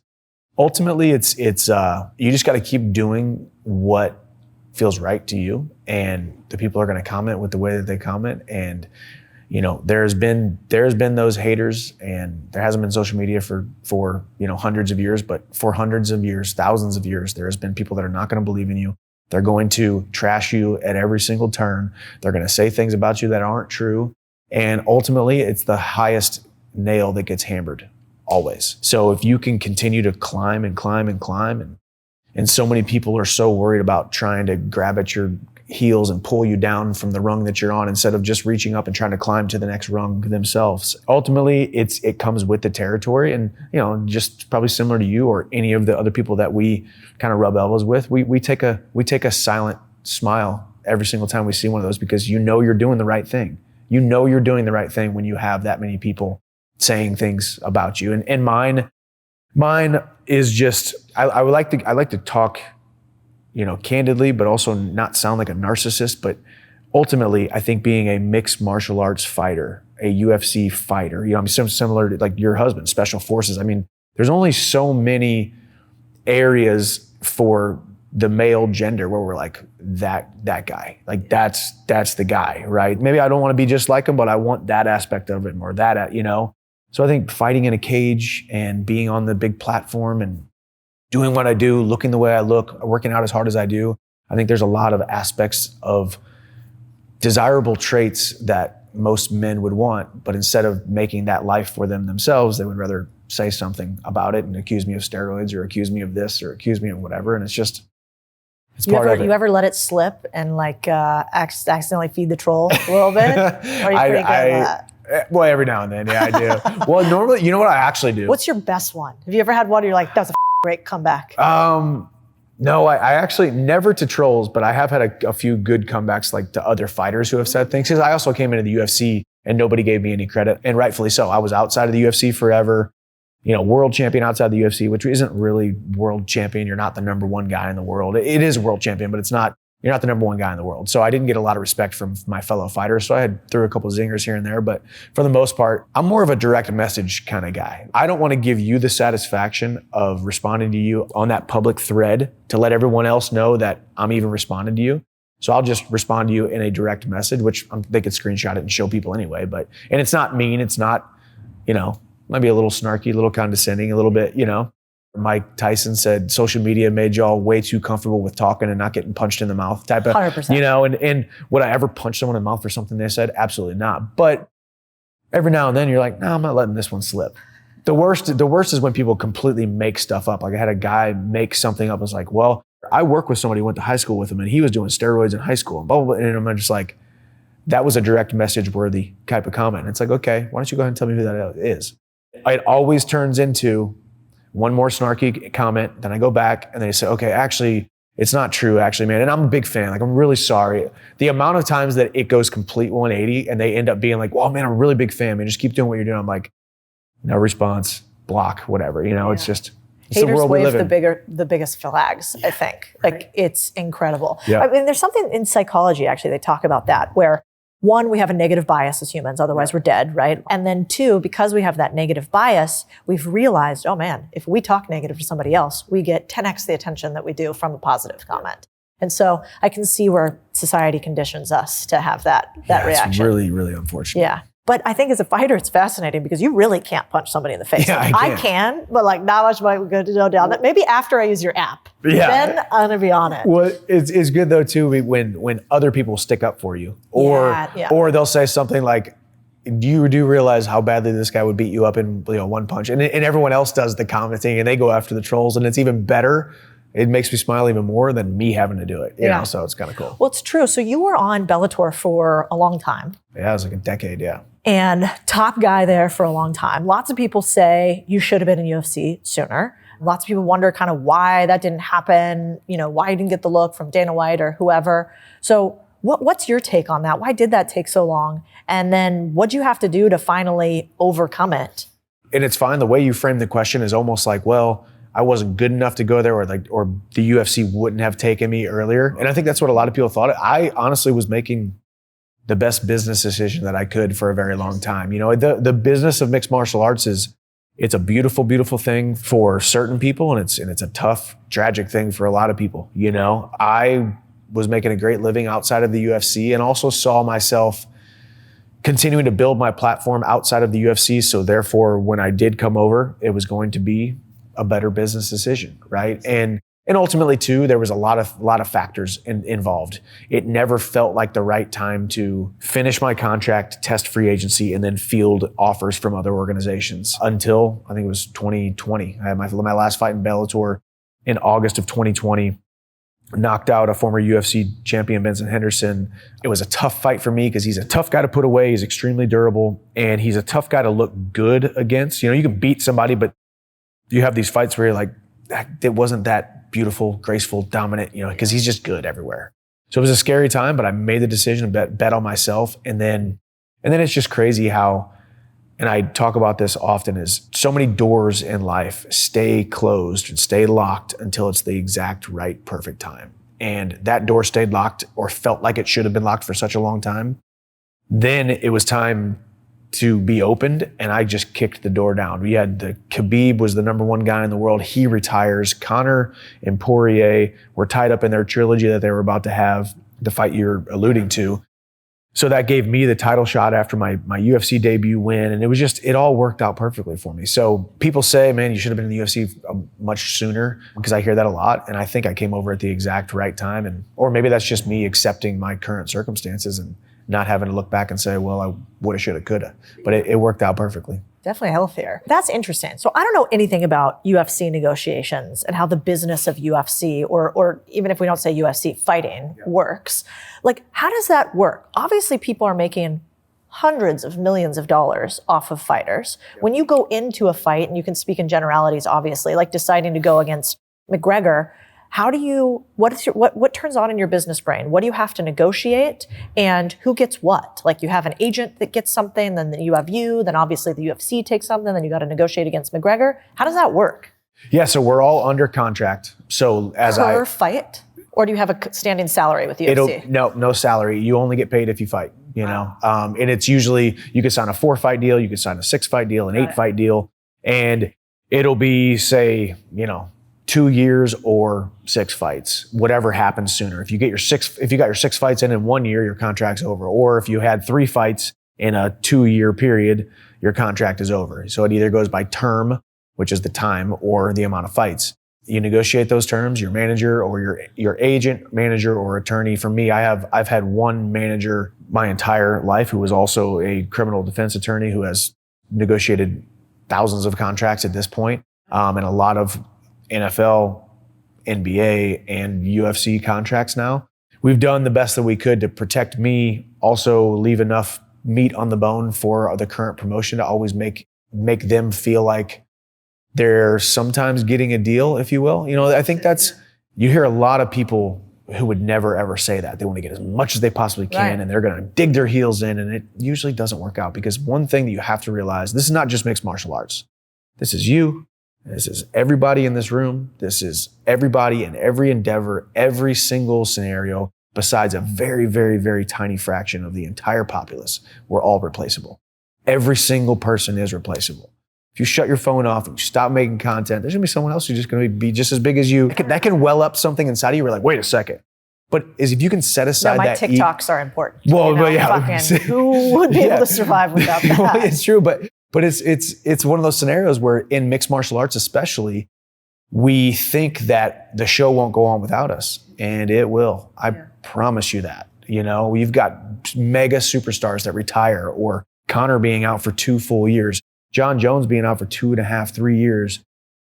ultimately you just got to keep doing what feels right to you. And the people are going to comment with the way that they comment. And there's been those haters, and there hasn't been social media for hundreds of years, but for hundreds of years, thousands of years, there has been people that are not going to believe in you. They're going to trash you at every single turn. They're going to say things about you that aren't true. And ultimately, it's the highest nail that gets hammered, always. So if you can continue to climb and climb and climb, and so many people are so worried about trying to grab at your heels and pull you down from the rung that you're on instead of just reaching up and trying to climb to the next rung themselves. Ultimately, it comes with the territory, and just probably similar to you or any of the other people that we kind of rub elbows with, we take a silent smile every single time we see one of those, because you know you're doing the right thing. You know you're doing the right thing when you have that many people saying things about you. And mine is just, I like to talk, candidly, but also not sound like a narcissist. But ultimately, I think being a mixed martial arts fighter, a UFC fighter, I'm similar to like your husband, special forces. I mean, there's only so many areas for the male gender where we're like that guy, like that's the guy, right? Maybe I don't want to be just like him, but I want that aspect of it more, So I think fighting in a cage and being on the big platform and doing what I do, looking the way I look, working out as hard as I do, I think there's a lot of aspects of desirable traits that most men would want, but instead of making that life for themselves, they would rather say something about it and accuse me of steroids or accuse me of this or accuse me of whatever. And it's part of it. You ever let it slip and like accidentally feed the troll a little bit? Or are you pretty good at that? Well, every now and then, yeah, I do. Well, normally, you know what I actually do? What's your best one? Have you ever had one where you're like, that was a great comeback? No, I actually never to trolls, but I have had a few good comebacks like to other fighters who have said things. Because I also came into the UFC and nobody gave me any credit, and rightfully so. I was outside of the UFC forever. World champion outside the UFC, which isn't really world champion. You're not the number one guy in the world. It is a world champion, but you're not the number one guy in the world. So I didn't get a lot of respect from my fellow fighters. So I threw a couple of zingers here and there, but for the most part, I'm more of a direct message kind of guy. I don't want to give you the satisfaction of responding to you on that public thread to let everyone else know that I'm even responding to you. So I'll just respond to you in a direct message, which they could screenshot it and show people anyway. And it's not mean. It's not, might be a little snarky, a little condescending, a little bit, Mike Tyson said social media made y'all way too comfortable with talking and not getting punched in the mouth type of, 100%. And would I ever punch someone in the mouth for something they said? Absolutely not. But every now and then you're like, no, I'm not letting this one slip. The worst is when people completely make stuff up. Like I had a guy make something up. I was like, well, I work with somebody who went to high school with him and he was doing steroids in high school and blah, blah, blah. And I'm just like, that was a direct message worthy type of comment. And it's like, okay, why don't you go ahead and tell me who that is? It always turns into one more snarky comment, then I go back and they say, okay, actually, it's not true, actually, man. And I'm a big fan. Like, I'm really sorry. The amount of times that it goes complete 180 and they end up being like, well, man, I'm a really big fan, man. Just keep doing what you're doing. I'm like, no response, block, whatever. It's just, it's Haters the world we wave live in. the biggest flags, I think. Right. Like, it's incredible. Yeah. I mean, there's something in psychology, actually, they talk about that, where one, we have a negative bias as humans, otherwise we're dead, right? And then two, because we have that negative bias, we've realized, oh man, if we talk negative to somebody else, we get 10x the attention that we do from a positive comment. And so I can see where society conditions us to have that reaction. It's really, really unfortunate. Yeah. But I think as a fighter, it's fascinating because you really can't punch somebody in the face. Yeah, I can, but like not much might go down. Maybe after I use your app, then I'm gonna be on it. Well, it's good though too when other people stick up for you, or they'll say something like, "You do realize how badly this guy would beat you up in one punch," and everyone else does the commenting and they go after the trolls, and it's even better. It makes me smile even more than me having to do it. You know, so it's kind of cool. Well, it's true. So you were on Bellator for a long time. Yeah, it was like a decade. Yeah. And top guy there for a long time. Lots of people say you should have been in UFC sooner. Lots of people wonder kind of why that didn't happen, why you didn't get the look from Dana White or whoever. So what's your take on that? Why did that take so long? And then what'd you have to do to finally overcome it? And it's fine. The way you frame the question is almost like, well, I wasn't good enough to go there, or the UFC wouldn't have taken me earlier. And I think that's what a lot of people thought. I honestly was making the best business decision that I could for a very long time. The business of mixed martial arts it's a beautiful, beautiful thing for certain people, and it's a tough, tragic thing for a lot of people. I was making a great living outside of the UFC and also saw myself continuing to build my platform outside of the UFC. So therefore, when I did come over, it was going to be a better business decision, right? And ultimately too, there was a lot of factors involved. It never felt like the right time to finish my contract, test free agency, and then field offers from other organizations until I think it was 2020. I had my last fight in Bellator in August of 2020. Knocked out a former UFC champion, Benson Henderson. It was a tough fight for me because he's a tough guy to put away. He's extremely durable, and he's a tough guy to look good against. You can beat somebody, but you have these fights where you're like, it wasn't that beautiful, graceful, dominant, because he's just good everywhere. So it was a scary time, but I made the decision to bet on myself. And then it's just crazy how, and I talk about this often, is so many doors in life stay closed and stay locked until it's the exact right, perfect time. And that door stayed locked or felt like it should have been locked for such a long time. Then it was time to be opened, and I just kicked the door down. We had Khabib was the number one guy in the world. He retires. Conor and Poirier were tied up in their trilogy that they were about to have, the fight you're alluding to. So that gave me the title shot after my UFC debut win. And it all worked out perfectly for me. So people say, man, you should have been in the UFC much sooner, because I hear that a lot. And I think I came over at the exact right time. Or maybe that's just me accepting my current circumstances and not having to look back and say, well, I woulda, shoulda, coulda. But it worked out perfectly. Definitely healthier. That's interesting. So I don't know anything about UFC negotiations and how the business of UFC, or even if we don't say UFC, fighting works. Like, how does that work? Obviously, people are making hundreds of millions of dollars off of fighters. When you go into a fight, and you can speak in generalities, obviously, like deciding to go against McGregor, how do you, what turns on in your business brain? What do you have to negotiate, and who gets what? Like, you have an agent that gets something, then you have then obviously the UFC takes something, then you got to negotiate against McGregor. How does that work? Yeah, so we're all under contract. So per fight? Or do you have a standing salary with UFC? No salary. You only get paid if you fight, you know? And it's usually, you could sign a 4-fight deal, you could sign a 6-fight deal, an 8-fight deal, and it'll be, say, 2 years or 6 fights, whatever happens sooner. If you got your 6 fights in 1 year, your contract's over. Or if you had 3 fights in a 2-year period, your contract is over. So it either goes by term, which is the time, or the amount of fights. You negotiate those terms, your manager or your agent, manager, or attorney. For me, I've had one manager my entire life who was also a criminal defense attorney who has negotiated thousands of contracts at this point, and a lot of NFL, NBA, and UFC contracts now. We've done the best that we could to protect me, also leave enough meat on the bone for the current promotion to always make them feel like they're sometimes getting a deal, if you will. I think you hear a lot of people who would never ever say that. They want to get as much as they possibly can, right, and they're going to dig their heels in, and it usually doesn't work out, because one thing that you have to realize, this is not just mixed martial arts. This is you. This is everybody in this room. This is everybody in every endeavor, every single scenario, besides a very, very, very tiny fraction of the entire populace. We're all replaceable. Every single person is replaceable. If you shut your phone off and you stop making content, there's gonna be someone else who's just gonna be just as big as you. That can well up something inside of you. We're like, wait a second. But if you can set aside my TikToks are important. Well, yeah. Who would be able to survive without that? Well, it's true, but it's one of those scenarios where in mixed martial arts especially, we think that the show won't go on without us, and it will. I promise you that. We've got mega superstars that retire, or Conor being out for 2 full years, John Jones being out for 2.5, 3 years.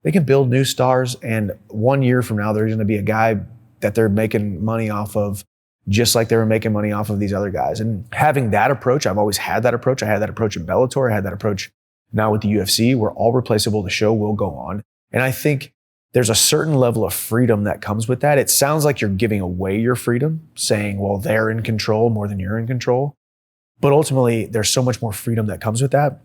They can build new stars, and 1 year from now, there's going to be a guy that they're making money off of, just like they were making money off of these other guys. And having that approach, I've always had that approach. I had that approach in Bellator. I had that approach now with the UFC. We're all replaceable. The show will go on. And I think there's a certain level of freedom that comes with that. It sounds like you're giving away your freedom, saying, well, they're in control more than you're in control. But ultimately, there's so much more freedom that comes with that,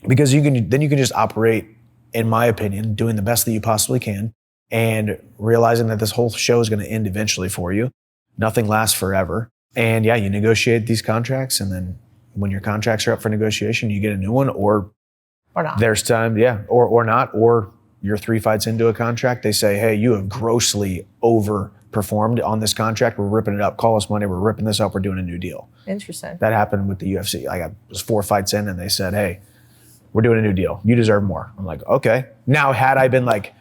because you can just operate, in my opinion, doing the best that you possibly can, and realizing that this whole show is going to end eventually for you. Nothing lasts forever. And yeah, you negotiate these contracts, and then when your contracts are up for negotiation, you get a new one, or not. There's time, or not, or you're 3 fights into a contract. They say, hey, you have grossly overperformed on this contract. We're ripping it up. Call us money. We're ripping this up. We're doing a new deal. Interesting. That happened with the UFC. I was 4 fights in, and they said, hey, we're doing a new deal. You deserve more. I'm like, okay. Now, had I been like,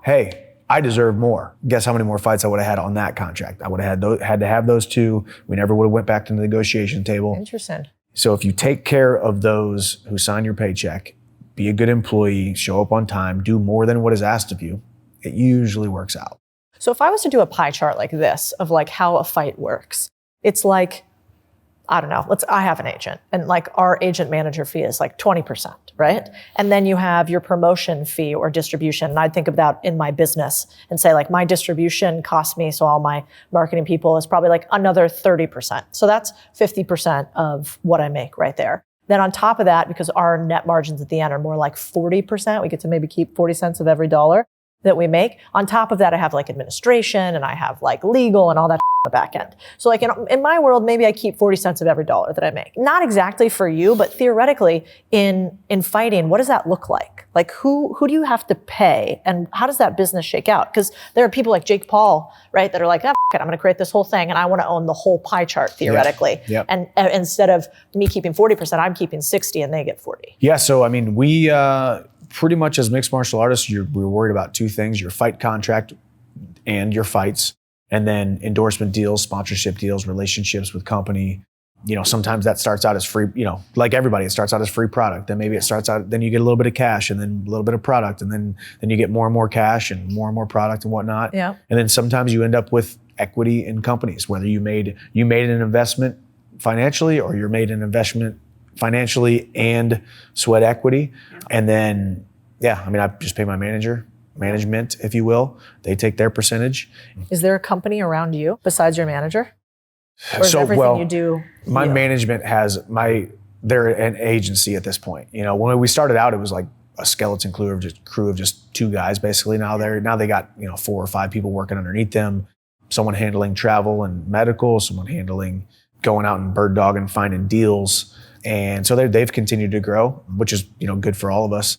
hey, I deserve more, guess how many more fights I would have had on that contract? I would have had to have those 2. We never would have went back to the negotiation table. Interesting. So if you take care of those who sign your paycheck, be a good employee, show up on time, do more than what is asked of you, it usually works out. So if I was to do a pie chart like this of like how a fight works, it's like I don't know, I have an agent, and like our agent manager fee is like 20%, right? And then you have your promotion fee or distribution. And I think of that in my business and say like my distribution costs me, so all my marketing people is probably like another 30%. So that's 50% of what I make right there. Then on top of that, because our net margins at the end are more like 40%, we get to maybe keep 40 cents of every dollar that we make. On top of that, I have like administration and I have like legal and all that on the back end. So like in my world, maybe I keep 40 cents of every dollar that I make. Not exactly for you, but theoretically in fighting, what does that look like? Like who do you have to pay and how does that business shake out? Because there are people like Jake Paul, right, that are like, oh, it, I'm going to create this whole thing and I want to own the whole pie chart theoretically. Yep. And instead of me keeping 40%, I'm keeping 60 and they get 40. Yeah, so I mean, we pretty much as mixed martial artists, we're worried about two things: your fight contract and your fights, and then endorsement deals, sponsorship deals, relationships with company. You know, sometimes that starts out as free, you know, like everybody, it starts out as free product. Then maybe it starts out, then you get a little bit of cash and then a little bit of product. And then you get more and more cash and more product and whatnot. Yeah. And then sometimes you end up with equity in companies, whether you made an investment financially or you're made an investment financially and sweat equity. And then, yeah, I mean, I just pay my management, if you will. They take their percentage. Is there a company around you besides your manager? Or is everything you do? My management they're an agency at this point. You know, when we started out, it was like a skeleton crew of just two guys, basically. Now they got, 4 or 5 people working underneath them. Someone handling travel and medical, someone handling going out and bird dog and finding deals. And so they've continued to grow, which is, good for all of us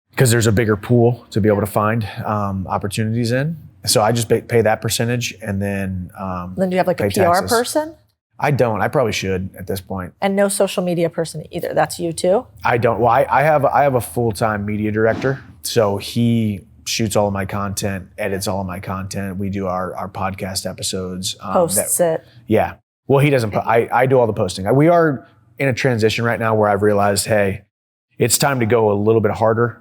because there's a bigger pool to be able to find opportunities in. So I just pay that percentage, and then do you have like a PR taxes. person? I don't. I probably should at this point. And no social media person either. That's you too? I don't. Well, I have a full-time media director, so he shoots all of my content, edits all of my content. We do our podcast episodes. Posts it. Yeah. Well, he doesn't. I do all the posting. We are in a transition right now where I've realized, hey, it's time to go a little bit harder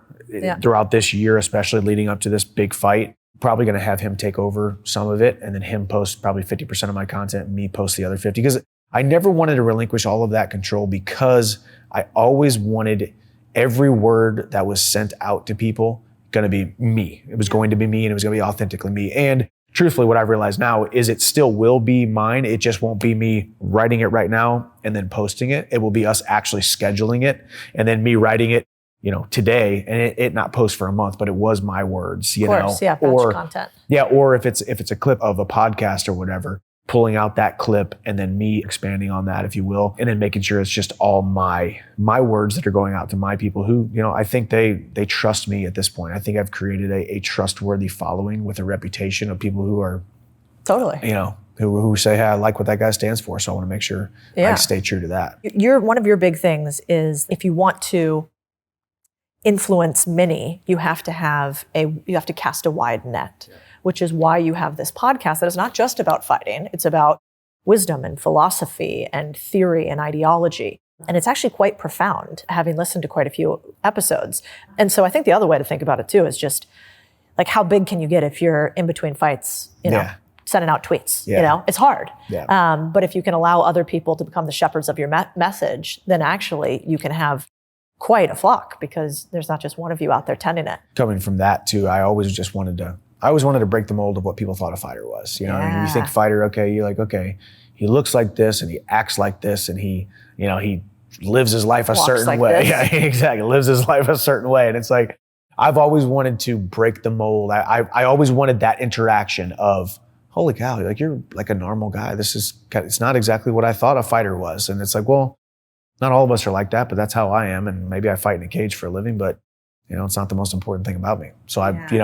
throughout this year, especially leading up to this big fight. Probably going to have him take over some of it and then him post probably 50% of my content and me post the other 50, because I never wanted to relinquish all of that control, because I always wanted every word that was sent out to people going to be me. It was going to be me, and it was going to be authentically me. And truthfully, what I've realized now is it still will be mine. It just won't be me writing it right now and then posting it. It will be us actually scheduling it and then me writing it, today, and it not post for a month, but it was my words, of course, yeah, batch content. Yeah, or if it's a clip of a podcast or whatever, pulling out that clip and then me expanding on that, if you will, and then making sure it's just all my words that are going out to my people who, I think they trust me at this point. I think I've created a trustworthy following with a reputation of people who are totally, who say, hey, I like what that guy stands for, so I want to make sure I stay true to that. One of your big things is if you want to influence many, you have to cast a wide net, which is why you have this podcast that is not just about fighting. It's about wisdom and philosophy and theory and ideology. And it's actually quite profound, having listened to quite a few episodes. And so I think the other way to think about it too is just like, how big can you get if you're in between fights, sending out tweets, it's hard. Yeah. But if you can allow other people to become the shepherds of your message, then actually you can have quite a flock, because there's not just one of you out there tending it. Coming from that too, I always wanted to break the mold of what people thought a fighter was. I mean, you think fighter, okay, you're like, okay, he looks like this and he acts like this and he lives his life a certain way. Yeah, exactly. Lives his life a certain way. And it's like, I've always wanted to break the mold. I always wanted that interaction of, holy cow, like you're like a normal guy. It's not exactly what I thought a fighter was. And it's like, well, not all of us are like that, but that's how I am. And maybe I fight in a cage for a living, but it's not the most important thing about me. So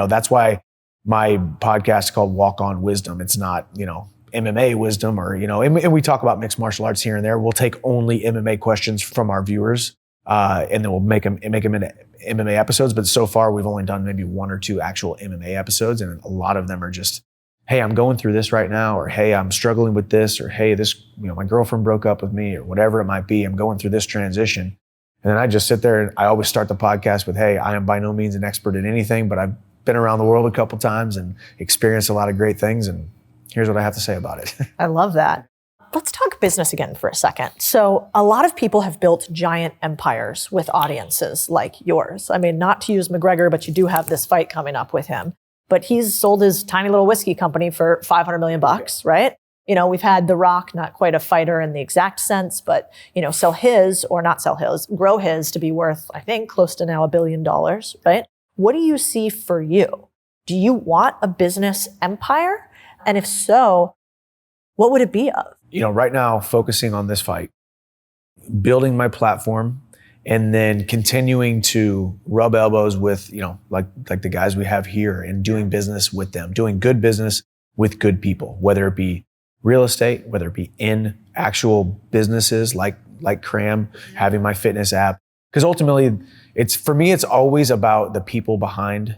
that's why my podcast is called WalkOn Wisdom. It's not, MMA wisdom or, and we talk about mixed martial arts here and there. We'll take only MMA questions from our viewers, and then we'll make them into MMA episodes. But so far we've only done maybe 1 or 2 actual MMA episodes. And a lot of them are just, hey, I'm going through this right now, or hey, I'm struggling with this, or hey, this, my girlfriend broke up with me, or whatever it might be. I'm going through this transition. And then I just sit there and I always start the podcast with, hey, I am by no means an expert in anything, but I've been around the world a couple times and experienced a lot of great things. And here's what I have to say about it. I love that. Let's talk business again for a second. So a lot of people have built giant empires with audiences like yours. I mean, not to use McGregor, but you do have this fight coming up with him. But he's sold his tiny little whiskey company for $500 million, right? You know, we've had The Rock, not quite a fighter in the exact sense, but, you know, grow his to be worth, I think, close to now $1 billion, right? What do you see for you? Do you want a business empire? And if so, what would it be of? You know, right now, focusing on this fight, building my platform, and then continuing to rub elbows with, you know, like the guys we have here and doing business with them, doing good business with good people, whether it be real estate, whether it be in actual businesses like Kram, having my fitness app. Because ultimately, for me, it's always about the people behind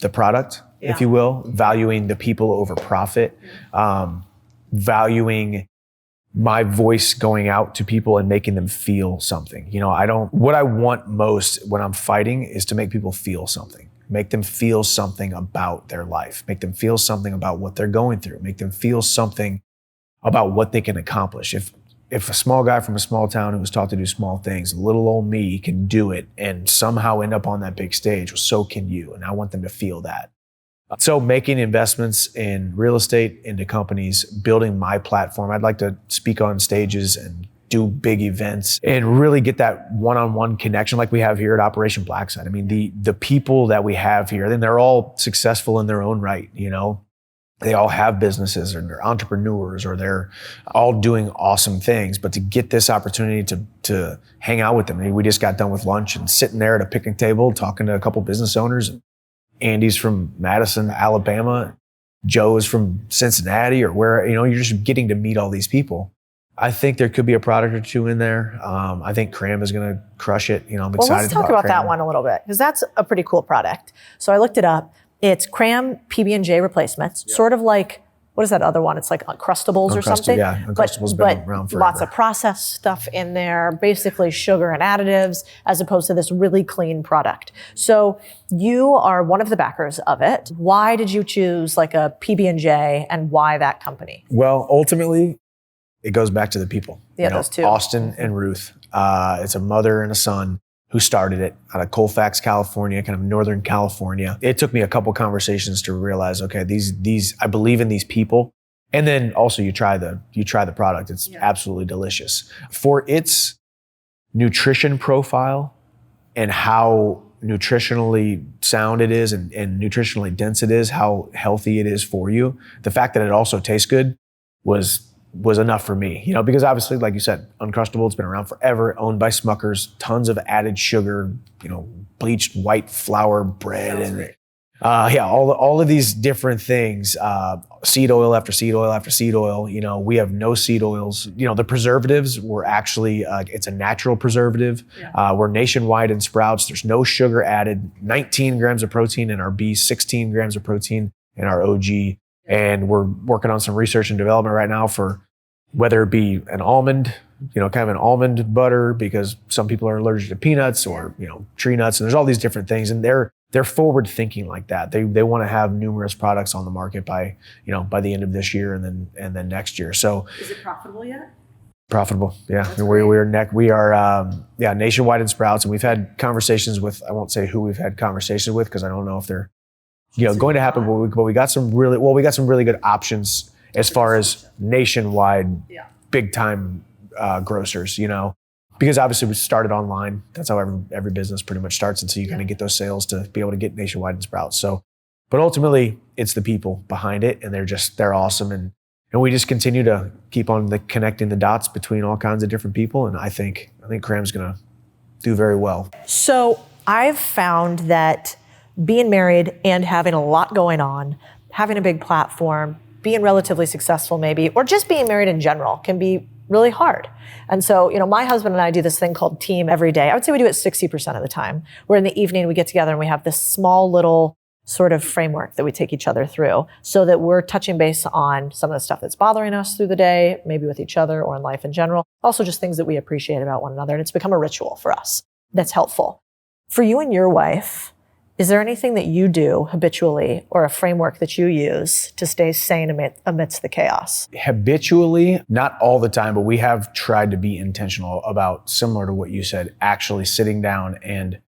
the product, if you will, valuing the people over profit, valuing my voice going out to people and making them feel something. You know, what I want most when I'm fighting is to make people feel something. Make them feel something about their life. Make them feel something about what they're going through. Make them feel something about what they can accomplish. If a small guy from a small town who was taught to do small things, little old me can do it and somehow end up on that big stage, well, so can you. And I want them to feel that. So making investments in real estate, into companies, building my platform. I'd like to speak on stages and do big events and really get that one-on-one connection like we have here at Operation Blackside. I mean, the people that we have here, then they're all successful in their own right, you know. They all have businesses and they're entrepreneurs or they're all doing awesome things. But to get this opportunity to hang out with them, I mean, we just got done with lunch and sitting there at a picnic table talking to a couple business owners. Andy's from Madison, Alabama. Joe is from Cincinnati or where, you know, you're just getting to meet all these people. I think there could be a product or two in there. I think Kram is going to crush it. You know, I'm excited about Well, let's talk about Kram. that one a little bit because that's a pretty cool product. So I looked it up. It's Kram PB&J replacements, sort of like, what is that other one? It's like Uncrustables or something. Yeah, Uncrustables been around forever. Lots of processed stuff in there, basically sugar and additives, as opposed to this really clean product. So you are one of the backers of it. Why did you choose like a PB&J and why that company? Well, ultimately, it goes back to the people. Yeah, you know, those two. Austin and Ruth. It's a mother and a son who started it out of Colfax, California, kind of Northern California. It took me a couple conversations to realize, okay, these I believe in these people. And then also you try the product. It's absolutely delicious. For its nutrition profile and how nutritionally sound it is and nutritionally dense it is, how healthy it is for you, the fact that it also tastes good was enough for me, you know, because obviously, like you said, Uncrustable, it's been around forever, owned by Smuckers, tons of added sugar, you know, bleached white flour bread, and all of these different things, seed oil after seed oil after seed oil. You know, we have no seed oils. You know, the preservatives were actually, it's a natural preservative. We're nationwide in Sprouts. There's no sugar added, 19 grams of protein in our B, 16 grams of protein in our OG. And we're working on some research and development right now for whether it be an almond, you know, kind of an almond butter, because some people are allergic to peanuts or, you know, tree nuts. And there's all these different things. And they're forward thinking like that. They want to have numerous products on the market by the end of this year and then next year. So is it profitable yet? Profitable. Yeah. We are nationwide in Sprouts, and we've had conversations with, I won't say who we've had conversations with, because I don't know if they're, you know, going to happen, but we got some really good options as far as nationwide, big time grocers, you know, because obviously we started online. That's how every business pretty much starts. And so you kind of get those sales to be able to get nationwide in Sprouts. So, but ultimately it's the people behind it, and they're awesome. And we just continue to keep on connecting the dots between all kinds of different people. And I think Kram's going to do very well. So I've found that being married and having a lot going on, having a big platform, being relatively successful maybe, or just being married in general can be really hard. And so, you know, my husband and I do this thing called team every day. I would say we do it 60% of the time, where in the evening we get together and we have this small little sort of framework that we take each other through so that we're touching base on some of the stuff that's bothering us through the day, maybe with each other or in life in general. Also just things that we appreciate about one another. And it's become a ritual for us that's helpful. For you and your wife, Is there anything that you do habitually or a framework that you use to stay sane amidst the chaos? Habitually, not all the time, but we have tried to be intentional about, similar to what you said, actually sitting down and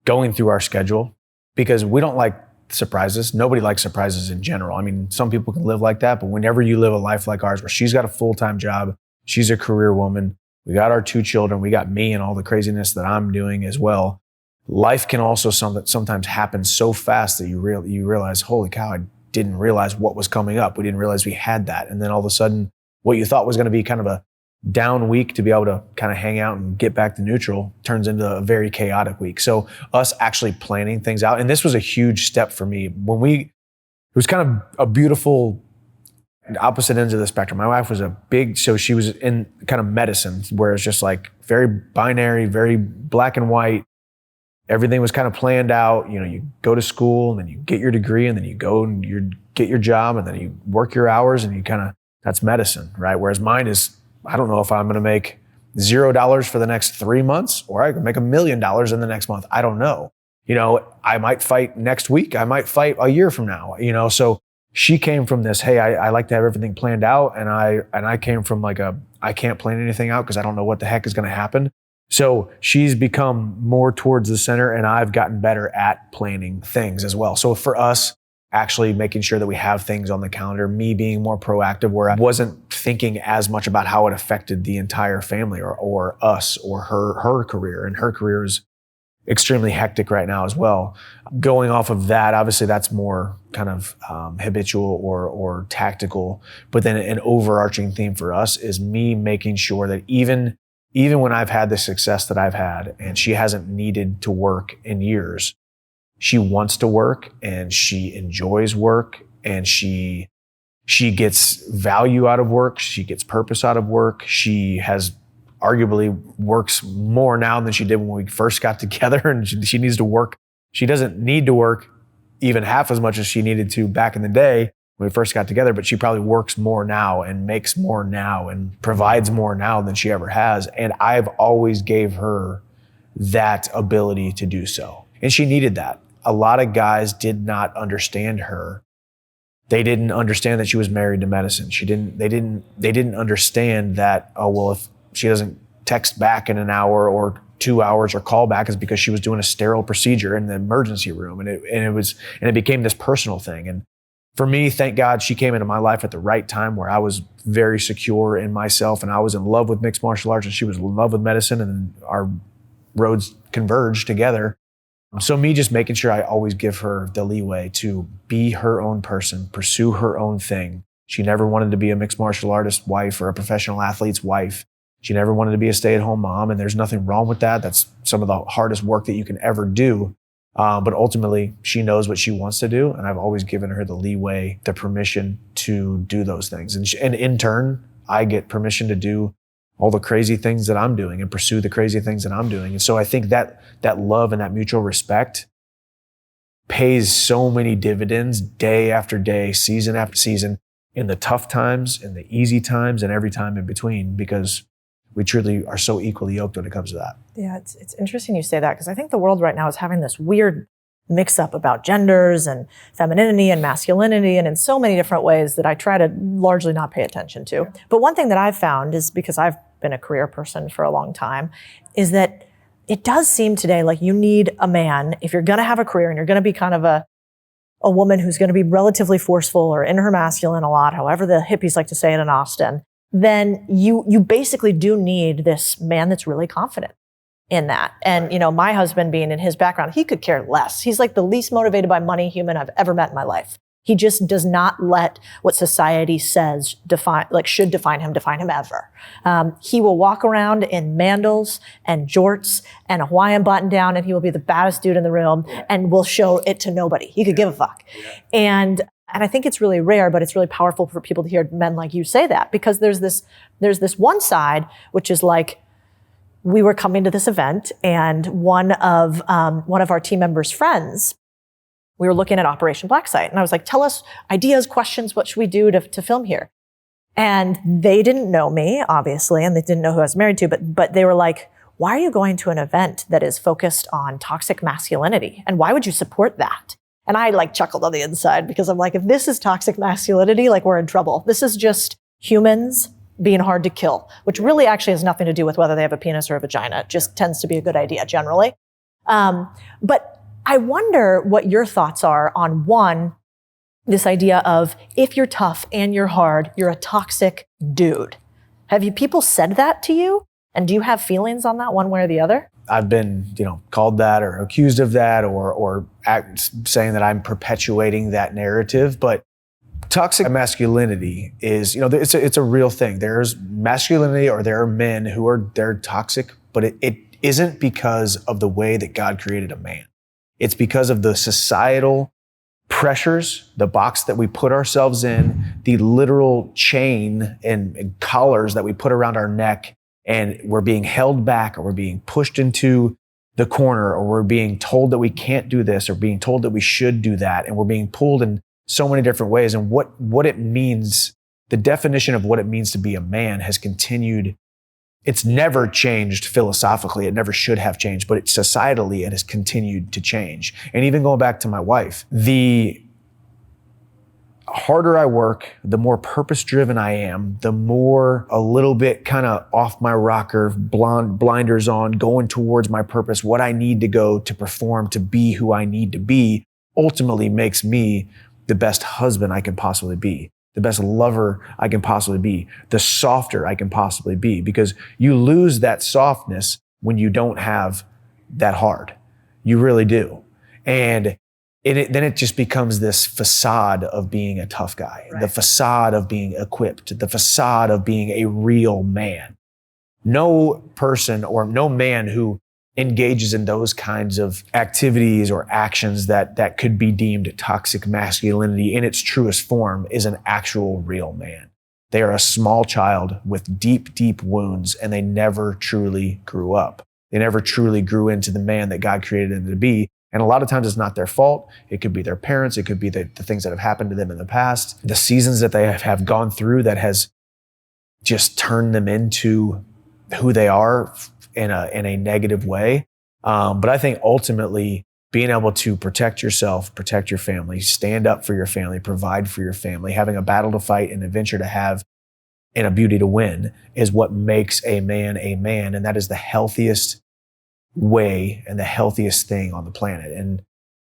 going through our schedule, because we don't like surprises. Nobody likes surprises in general. I mean, some people can live like that, but whenever you live a life like ours, where she's got a full-time job, she's a career woman, we got our 2 children, we got me and all the craziness that I'm doing as well. Life can also sometimes happen so fast that you realize, holy cow, I didn't realize what was coming up. We didn't realize we had that. And then all of a sudden, what you thought was going to be kind of a down week to be able to kind of hang out and get back to neutral turns into a very chaotic week. So us actually planning things out, and this was a huge step for me. It was kind of a beautiful opposite ends of the spectrum. My wife was so she was in kind of medicine, where it's just like very binary, very black and white. Everything was kind of planned out. You know, you go to school and then you get your degree and then you go and you get your job and then you work your hours and that's medicine, right? Whereas mine is, I don't know if I'm going to make $0 for the next 3 months or I can make $1 million in the next month. I don't know. You know, I might fight next week. I might fight a year from now, you know? So she came from this, hey, I like to have everything planned out. And I came from like I can't plan anything out because I don't know what the heck is going to happen. So she's become more towards the center and I've gotten better at planning things as well. So for us, actually making sure that we have things on the calendar, me being more proactive where I wasn't thinking as much about how it affected the entire family or us or her career. And her career is extremely hectic right now as well. Going off of that, obviously that's more kind of habitual or tactical. But then an overarching theme for us is me making sure that even when I've had the success that I've had and she hasn't needed to work in years, she wants to work and she enjoys work and she gets value out of work. She gets purpose out of work. She has arguably works more now than she did when we first got together, and she needs to work. She doesn't need to work even half as much as she needed to back in the day when we first got together, but she probably works more now and makes more now and provides more now than she ever has. And I've always gave her that ability to do so. And she needed that. A lot of guys did not understand her. They didn't understand that she was married to medicine. They didn't understand that, oh, well, if she doesn't text back in an hour or 2 hours or call back, is because she was doing a sterile procedure in the emergency room. And it became this personal thing. And for me, thank God she came into my life at the right time where I was very secure in myself and I was in love with mixed martial arts and she was in love with medicine, and our roads converged together. So me just making sure I always give her the leeway to be her own person, pursue her own thing. She never wanted to be a mixed martial artist wife or a professional athlete's wife. She never wanted to be a stay-at-home mom, and there's nothing wrong with that. That's some of the hardest work that you can ever do. But ultimately, she knows what she wants to do, and I've always given her the leeway, the permission to do those things. And in turn, I get permission to do all the crazy things that I'm doing and pursue the crazy things that I'm doing. And so I think that love and that mutual respect pays so many dividends day after day, season after season, in the tough times, in the easy times, and every time in between, because we truly are so equally yoked when it comes to that. Yeah, it's interesting you say that, because I think the world right now is having this weird mix-up about genders and femininity and masculinity, and in so many different ways that I try to largely not pay attention to. Yeah. But one thing that I've found is, because I've been a career person for a long time, is that it does seem today like you need a man, if you're going to have a career and you're going to be kind of a woman who's going to be relatively forceful or in her masculine a lot, however the hippies like to say it in Austin, then you basically do need this man that's really confident in that. And, you know, my husband, being in his background, he could care less. He's like the least motivated by money human I've ever met in my life. He just does not let what society says should define him ever. He will walk around in mandals and jorts and a Hawaiian button down, and he will be the baddest dude in the room and will show it to nobody. He could give a fuck. Yeah. And I think it's really rare, but it's really powerful for people to hear men like you say that, because there's this one side, which is like, we were coming to this event and one of our team members' friends, we were looking at Operation Black Site, and I was like, tell us ideas, questions, what should we do to film here? And they didn't know me, obviously, and they didn't know who I was married to, but they were like, why are you going to an event that is focused on toxic masculinity? And why would you support that? And I like chuckled on the inside because I'm like, if this is toxic masculinity, like we're in trouble. This is just humans being hard to kill, which really actually has nothing to do with whether they have a penis or a vagina. It just tends to be a good idea generally. But I wonder what your thoughts are on one, this idea of if you're tough and you're hard, you're a toxic dude. Have people said that to you? And do you have feelings on that one way or the other? I've been, called that or accused of that or saying that I'm perpetuating that narrative. But toxic masculinity is, it's a real thing. There's masculinity, or there are men they're toxic, but it isn't because of the way that God created a man. It's because of the societal pressures, the box that we put ourselves in, the literal chain and collars that we put around our neck, and we're being held back, or we're being pushed into the corner, or we're being told that we can't do this, or being told that we should do that. And we're being pulled in so many different ways. And what it means, the definition of what it means to be a man has continued. It's never changed philosophically. It never should have changed, but societally, it has continued to change. And even going back to my wife, the harder I work, the more purpose-driven I am, the more a little bit kind of off my rocker, blinders on, going towards my purpose, what I need to go to perform, to be who I need to be, ultimately makes me the best husband I can possibly be, the best lover I can possibly be, the softer I can possibly be, because you lose that softness when you don't have that hard. You really do. And then it just becomes this facade of being a tough guy, right? The facade of being equipped, the facade of being a real man. No person or no man who engages in those kinds of activities or actions that could be deemed toxic masculinity in its truest form is an actual real man. They are a small child with deep, deep wounds, and they never truly grew up. They never truly grew into the man that God created them to be. And a lot of times it's not their fault. It could be their parents. It could be the things that have happened to them in the past, the seasons that they have gone through that has just turned them into who they are in a negative way. But I think ultimately being able to protect yourself, protect your family, stand up for your family, provide for your family, having a battle to fight, an adventure to have, and a beauty to win is what makes a man a man. And that is the healthiest way and the healthiest thing on the planet. And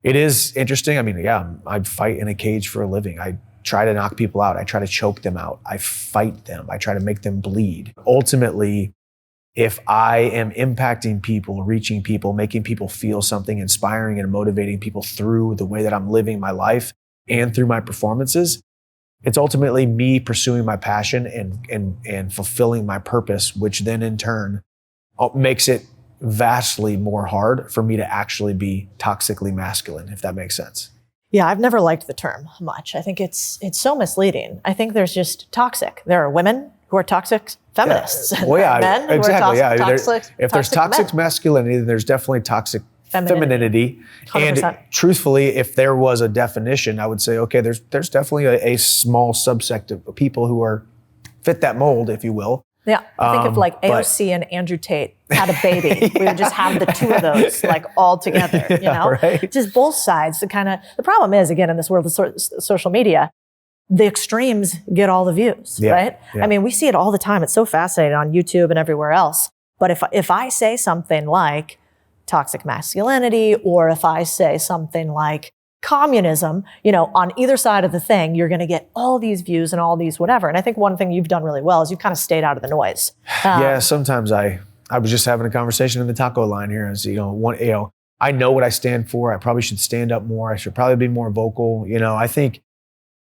it is interesting. I mean, yeah, I fight in a cage for a living. I try to knock people out. I try to choke them out. I fight them. I try to make them bleed. Ultimately, if I am impacting people, reaching people, making people feel something, inspiring and motivating people through the way that I'm living my life and through my performances, it's ultimately me pursuing my passion and fulfilling my purpose, which then in turn makes it vastly more hard for me to actually be toxically masculine, if that makes sense. Yeah, I've never liked the term much. I think it's so misleading. I think there's just toxic. There are women who are toxic feminists. Yeah. Well, yeah, men exactly. Who are toxic, if there's toxic masculinity, then there's definitely toxic femininity. 100%. And truthfully, if there was a definition, I would say, okay, there's definitely a small subsect of people who are fit that mold, if you will. Yeah, I think if like AOC and Andrew Tate had a baby, we would just have the two of those like all together, you know? Right. Just both sides. The problem is, again, in this world of social media, the extremes get all the views, right? Yeah. I mean, we see it all the time. It's so fascinating on YouTube and everywhere else. But if I say something like toxic masculinity, or if I say something like communism, on either side of the thing, you're going to get all these views and all these whatever. And I think one thing you've done really well is you've kind of stayed out of the noise. Yeah, sometimes I was just having a conversation in the taco line here, and I know what I stand for. I probably should stand up more. I should probably be more vocal. I think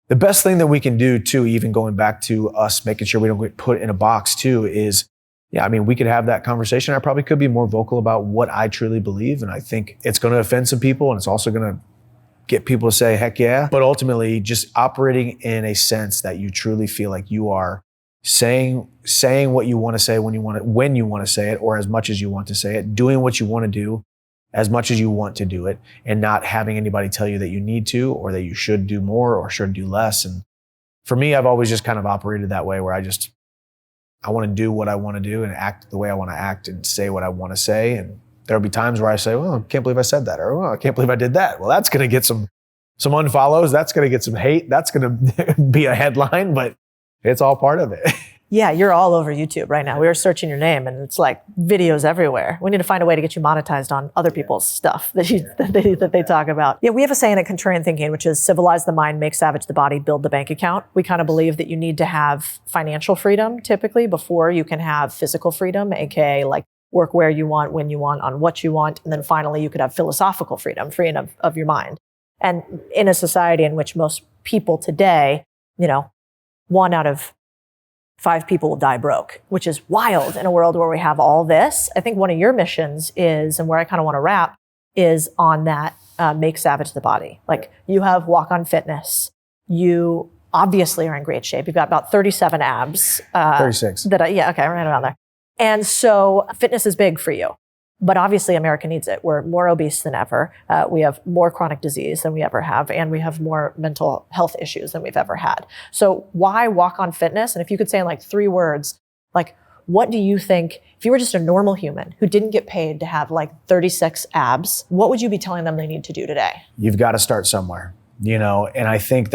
the best thing that we can do too, even going back to us making sure we don't get put in a box too, is, we could have that conversation. I probably could be more vocal about what I truly believe. And I think it's going to offend some people, and it's also going to get people to say, heck yeah. But ultimately, just operating in a sense that you truly feel like you are saying what you want to say when you want to say it, or as much as you want to say it, doing what you want to do as much as you want to do it, and not having anybody tell you that you need to, or that you should do more or should do less. And for me, I've always just kind of operated that way, where I just I want to do what I want to do and act the way I want to act and say what I want to say. And there'll be times where I say, well, I can't believe I said that. Or, well, I can't believe I did that. Well, that's going to get some unfollows. That's going to get some hate. That's going to be a headline, but it's all part of it. Yeah, you're all over YouTube right now. We were searching your name and it's like videos everywhere. We need to find a way to get you monetized on other people's stuff that they talk about. Yeah, we have a saying at Contrarian Thinking, which is civilize the mind, make savage the body, build the bank account. We kind of believe that you need to have financial freedom typically before you can have physical freedom, aka like work where you want, when you want, on what you want. And then finally you could have philosophical freedom, freedom of your mind. And in a society in which most people today, 1 out of 5 people will die broke, which is wild in a world where we have all this. I think one of your missions is, and where I kind of want to wrap, is on that make savage the body. Like you have WalkOn Fitness. You obviously are in great shape. You've got about 37 abs. 36. Right around there. And so fitness is big for you. But obviously America needs it. We're more obese than ever. We have more chronic disease than we ever have. And we have more mental health issues than we've ever had. So why WalkOn Fitness? And if you could say in like 3 words, like what do you think, if you were just a normal human who didn't get paid to have like 36 abs, what would you be telling them they need to do today? You've got to start somewhere, and I think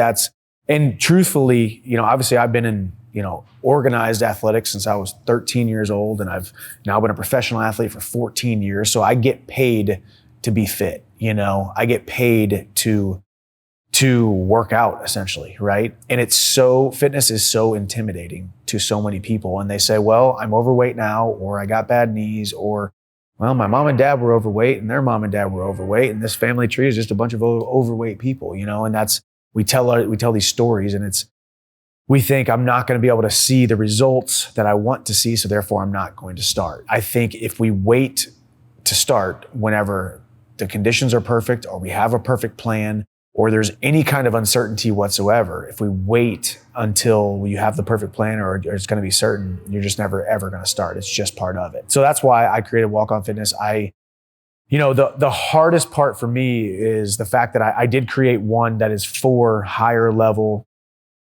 and truthfully, obviously I've been in, organized athletics since I was 13 years old, and I've now been a professional athlete for 14 years. So I get paid to be fit, I get paid to work out essentially, right? And fitness is so intimidating to so many people. And they say, well, I'm overweight now, or I got bad knees, or, well, my mom and dad were overweight and their mom and dad were overweight. And this family tree is just a bunch of overweight people, and we tell these stories, and we think I'm not going to be able to see the results that I want to see, so therefore I'm not going to start. I think if we wait to start whenever the conditions are perfect, or we have a perfect plan, or there's any kind of uncertainty whatsoever, if we wait until you have the perfect plan or it's going to be certain, you're just never, ever going to start. It's just part of it. So that's why I created WalkOn Fitness. The hardest part for me is the fact that I did create one that is for higher level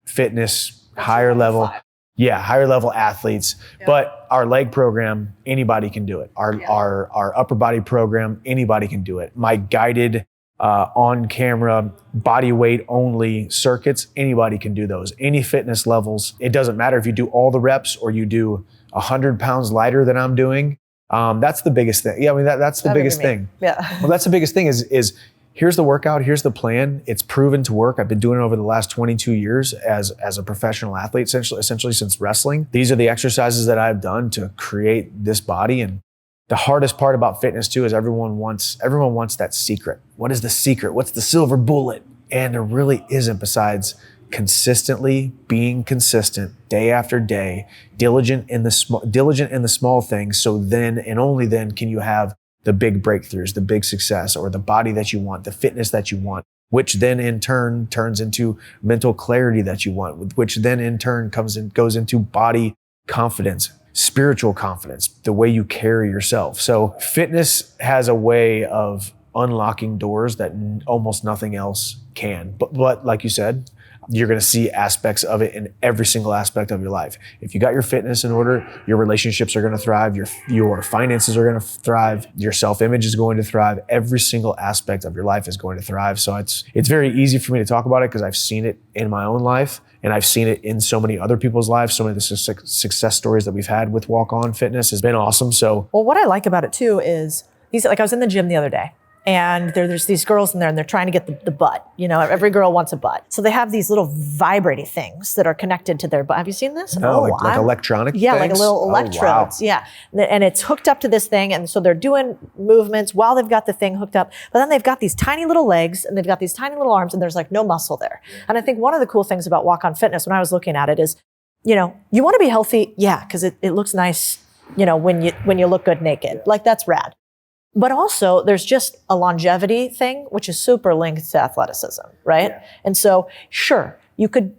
fitness, higher level athletes. Yeah. But our leg program, anybody can do it. Our upper body program, anybody can do it. My guided on camera body weight only circuits, anybody can do those. Any fitness levels. It doesn't matter if you do all the reps or you do 100 pounds lighter than I'm doing. That's the biggest thing. Yeah, I mean, that's the biggest thing. Yeah. Well, that's the biggest thing is here's the workout, here's the plan. It's proven to work. I've been doing it over the last 22 years as a professional athlete, essentially since wrestling. These are the exercises that I've done to create this body. And the hardest part about fitness too is everyone wants that secret. What is the secret? What's the silver bullet? And there really isn't, besides consistently being consistent day after day, diligent in the small things. So then and only then can you have the big breakthroughs, the big success, or the body that you want, the fitness that you want, which then in turn turns into mental clarity that you want, which then in turn goes into body confidence, spiritual confidence, the way you carry yourself. So fitness has a way of unlocking doors that almost nothing else can. But like you said, you're going to see aspects of it in every single aspect of your life. If you got your fitness in order, your relationships are going to thrive, your finances are going to thrive, your self-image is going to thrive, every single aspect of your life is going to thrive. So it's very easy for me to talk about it because I've seen it in my own life, and I've seen it in so many other people's lives. So many of the success stories that we've had with WalkOn Fitness has been awesome. So, well, what I like about it too is I was in the gym the other day. And there's these girls in there and they're trying to get the butt. Every girl wants a butt. So they have these little vibrating things that are connected to their butt. Have you seen this? No, like electronic Yeah, things? like a little electrodes. Oh, wow. Yeah. And it's hooked up to this thing. And so they're doing movements while they've got the thing hooked up. But then they've got these tiny little legs and they've got these tiny little arms and there's like no muscle there. And I think one of the cool things about WalkOn Fitness when I was looking at it is, you want to be healthy. Yeah, because it looks nice, when you look good naked. Like that's rad. But also there's just a longevity thing, which is super linked to athleticism, right? Yeah. And so sure, you could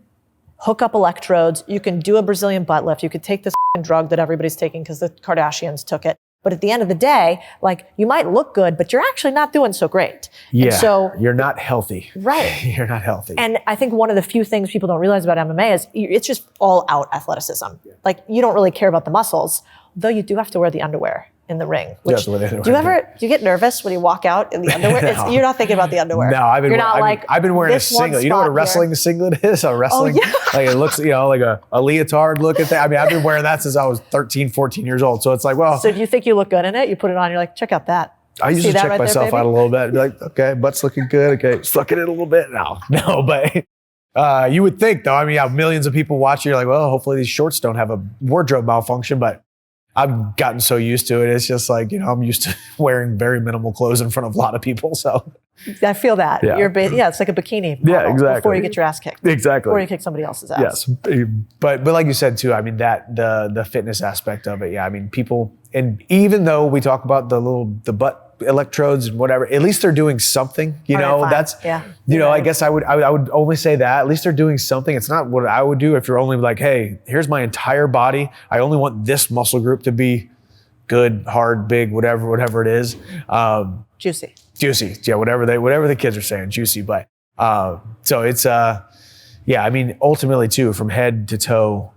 hook up electrodes, you can do a Brazilian butt lift, you could take this drug that everybody's taking because the Kardashians took it. But at the end of the day, like you might look good, but you're actually not doing so great. Yeah. And so you're not healthy. Right. You're not healthy. And I think one of the few things people don't realize about MMA is it's just all out athleticism. Like you don't really care about the muscles, though you do have to wear the underwear in the ring. Which, do you get nervous when you walk out in the underwear? No. You're not thinking about the underwear. No, I've been wearing a singlet. You know what a wrestling singlet is? A wrestling, like it looks, like a leotard look at that. I mean, I've been wearing that since I was 13, 14 years old. So it's like, well. So do you think you look good in it? You put it on, you're like, check out that. I used to check myself out a little bit. Be like, okay, butt's looking good. Okay, sucking it a little bit. No, but you would think though. I mean, you have millions of people watching. You're like, well, hopefully these shorts don't have a wardrobe malfunction. But I've gotten so used to it. It's just like, I'm used to wearing very minimal clothes in front of a lot of people. So I feel that. Yeah. It's like a bikini model exactly. before you get your ass kicked. Exactly. Before you kick somebody else's ass. Yes. But like you said too, I mean, that the fitness aspect of it. Yeah. I mean, people, and even though we talk about the butt electrodes and whatever, at least they're doing something, that's, I guess I would only say that at least they're doing something. It's not what I would do if you're only like, hey, here's my entire body. I only want this muscle group to be good, hard, big, whatever it is. Juicy. Yeah. Whatever the kids are saying, juicy. But, so it's, I mean, ultimately too, from head to toe,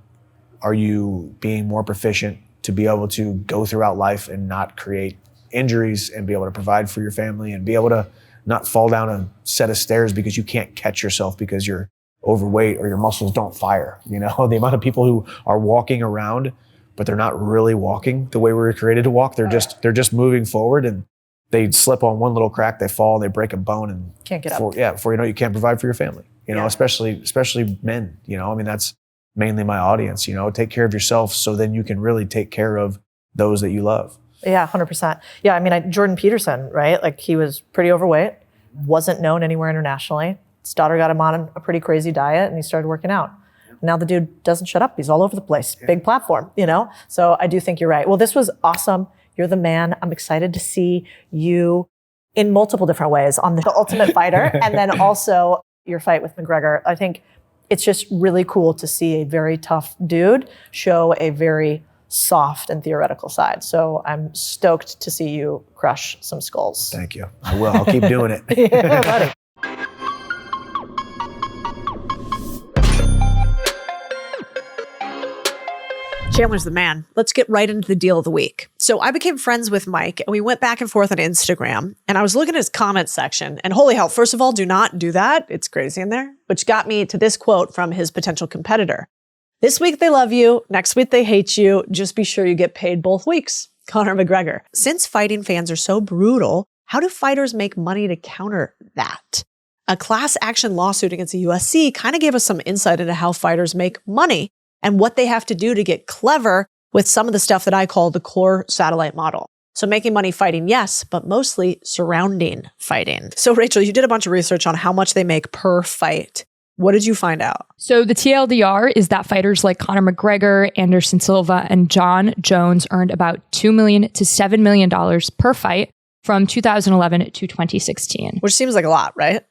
are you being more proficient to be able to go throughout life and not create injuries and be able to provide for your family and be able to not fall down a set of stairs because you can't catch yourself because you're overweight or your muscles don't fire. The amount of people who are walking around, but they're not really walking the way we were created to walk. They're just moving forward and they slip on one little crack, they fall, they break a bone and can't get up. Before you know, you can't provide for your family, especially men, I mean, that's mainly my audience, take care of yourself so then you can really take care of those that you love. Yeah, 100%. Yeah, I mean, Jordan Peterson, right? Like he was pretty overweight, wasn't known anywhere internationally. His daughter got him on a pretty crazy diet and he started working out. Now the dude doesn't shut up. He's all over the place. Big platform, So I do think you're right. Well, this was awesome. You're the man. I'm excited to see you in multiple different ways on The Ultimate Fighter and then also your fight with McGregor. I think it's just really cool to see a very tough dude show a very soft and theoretical side. So I'm stoked to see you crush some skulls. Thank you. I will. I'll keep doing it. Yeah, buddy. Chandler's the man. Let's get right into the deal of the week. So I became friends with Mike and we went back and forth on Instagram and I was looking at his comment section and holy hell, first of all, do not do that. It's crazy in there, which got me to this quote from his potential competitor. This week they love you, next week they hate you. Just be sure you get paid both weeks. Conor McGregor. Since fighting fans are so brutal, how do fighters make money to counter that? A class action lawsuit against the UFC kind of gave us some insight into how fighters make money and what they have to do to get clever with some of the stuff that I call the core satellite model. So making money fighting, yes, but mostly surrounding fighting. So Rachel, you did a bunch of research on how much they make per fight. What did you find out? So the TLDR is that fighters like Conor McGregor, Anderson Silva, and John Jones earned about $2 million to $7 million per fight from 2011 to 2016. Which seems like a lot, right?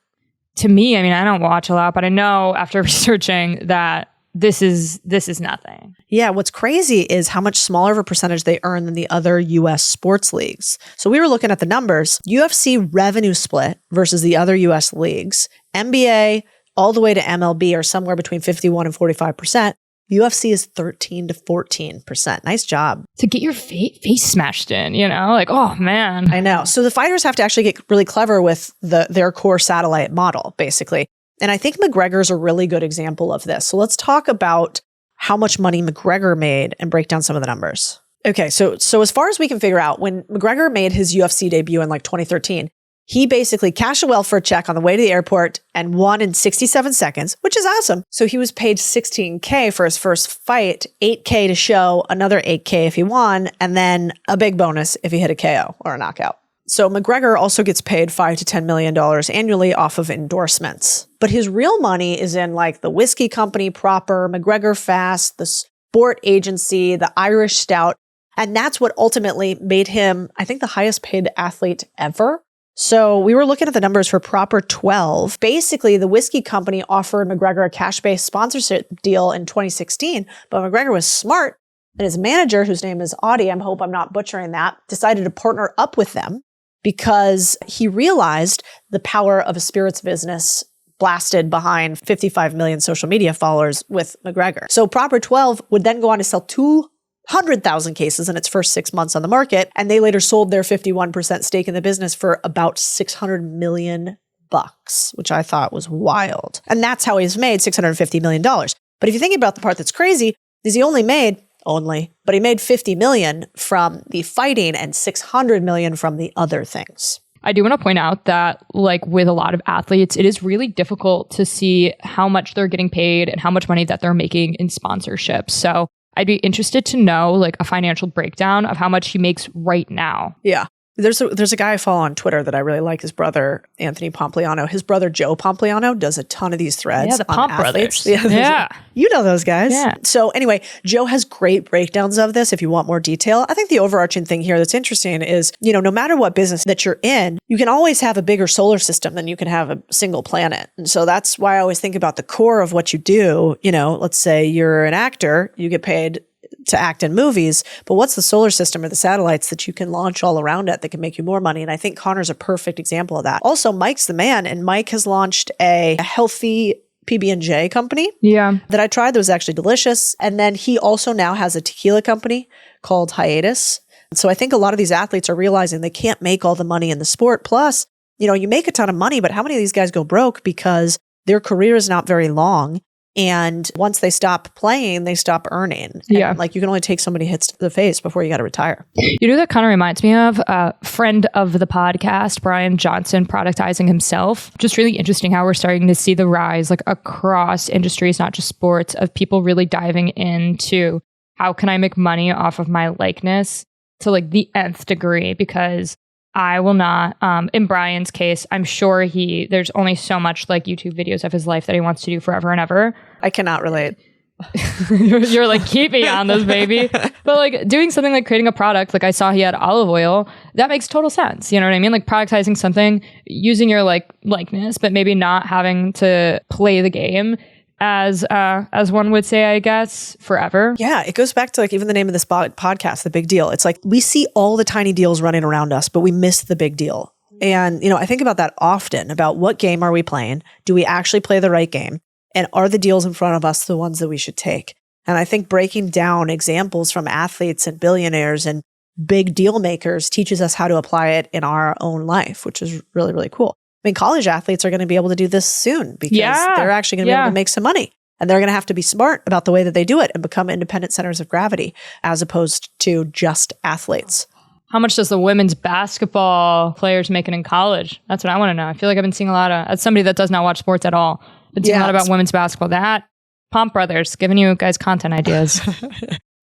To me, I mean, I don't watch a lot, but I know after researching that this is nothing. Yeah, what's crazy is how much smaller of a percentage they earn than the other US sports leagues. So we were looking at the numbers. UFC revenue split versus the other US leagues. NBA all the way to MLB are somewhere between 51 and 45%. UFC is 13 to 14%. Nice job. To get your face smashed in, like, oh man. I know. So the fighters have to actually get really clever with their core satellite model, basically. And I think McGregor's a really good example of this. So let's talk about how much money McGregor made and break down some of the numbers. Okay, so as far as we can figure out, when McGregor made his UFC debut in like 2013, he basically cashed a welfare check on the way to the airport and won in 67 seconds, which is awesome. So he was paid $16K for his first fight, $8K to show, another $8K if he won, and then a big bonus if he hit a KO or a knockout. So McGregor also gets paid $5 to $10 million annually off of endorsements. But his real money is in like the whiskey company proper, McGregor Fast, the sport agency, the Irish Stout. And that's what ultimately made him, I think, the highest paid athlete ever. So we were looking at the numbers for Proper 12. Basically, the whiskey company offered McGregor a cash-based sponsorship deal in 2016, but McGregor was smart And his manager, whose name is Audie, I hope I'm not butchering that, decided to partner up with them because he realized the power of a spirits business blasted behind 55 million social media followers with McGregor. So Proper 12 would then go on to sell 200,000 cases in its first 6 months on the market. And they later sold their 51% stake in the business for about $600 million, which I thought was wild. And that's how he's made $650 million. But if you think about the part that's crazy, is he made 50 million from the fighting and 600 million from the other things. I do want to point out that, like with a lot of athletes, it is really difficult to see how much they're getting paid and how much money that they're making in sponsorships. So I'd be interested to know like a financial breakdown of how much he makes right now. Yeah. There's a guy I follow on Twitter that I really like, his brother, Anthony Pompliano. His brother, Joe Pompliano, does a ton of these threads. Yeah, the on Pomp athletes. brothers. Yeah. You know those guys. Yeah. So anyway, Joe has great breakdowns of this if you want more detail. I think the overarching thing here that's interesting is, no matter what business that you're in, you can always have a bigger solar system than you can have a single planet. And so that's why I always think about the core of what you do. Let's say you're an actor, you get paid to act in movies, but what's the solar system or the satellites that you can launch all around it that can make you more money? And I think Conor's a perfect example of that. Also, Mike's the man, and Mike has launched a healthy PB&J company. Yeah. That I tried that was actually delicious. And then he also now has a tequila company called Hiatus. So I think a lot of these athletes are realizing they can't make all the money in the sport. Plus, you make a ton of money, but how many of these guys go broke because their career is not very long? And once they stop playing, they stop earning. Yeah. And, you can only take so many hits to the face before you got to retire. You know that kind of reminds me of a friend of the podcast, Brian Johnson, productizing himself. Just really interesting how we're starting to see the rise across industries, not just sports, of people really diving into how can I make money off of my likeness to the nth degree, because I will not, in Brian's case, I'm sure there's only so much YouTube videos of his life that he wants to do forever and ever. I cannot relate. You're keep me on this, baby. But doing something like creating a product, I saw he had olive oil, that makes total sense. You know what I mean? Productizing something, using your likeness, but maybe not having to play the game as one would say, I guess, forever. Yeah, it goes back to even the name of this podcast, The Big Deal. It's we see all the tiny deals running around us, but we miss the big deal. And, I think about that often, about what game are we playing? Do we actually play the right game? And are the deals in front of us the ones that we should take? And I think breaking down examples from athletes and billionaires and big deal makers teaches us how to apply it in our own life, which is really, really cool. College athletes are going to be able to do this soon because they're actually going to be able to make some money. And they're going to have to be smart about the way that they do it and become independent centers of gravity as opposed to just athletes. How much does the women's basketball players make in college? That's what I want to know. I feel like I've been seeing a lot of, as somebody that does not watch sports at all, been seeing a lot about women's basketball. That Pomp Brothers giving you guys content ideas.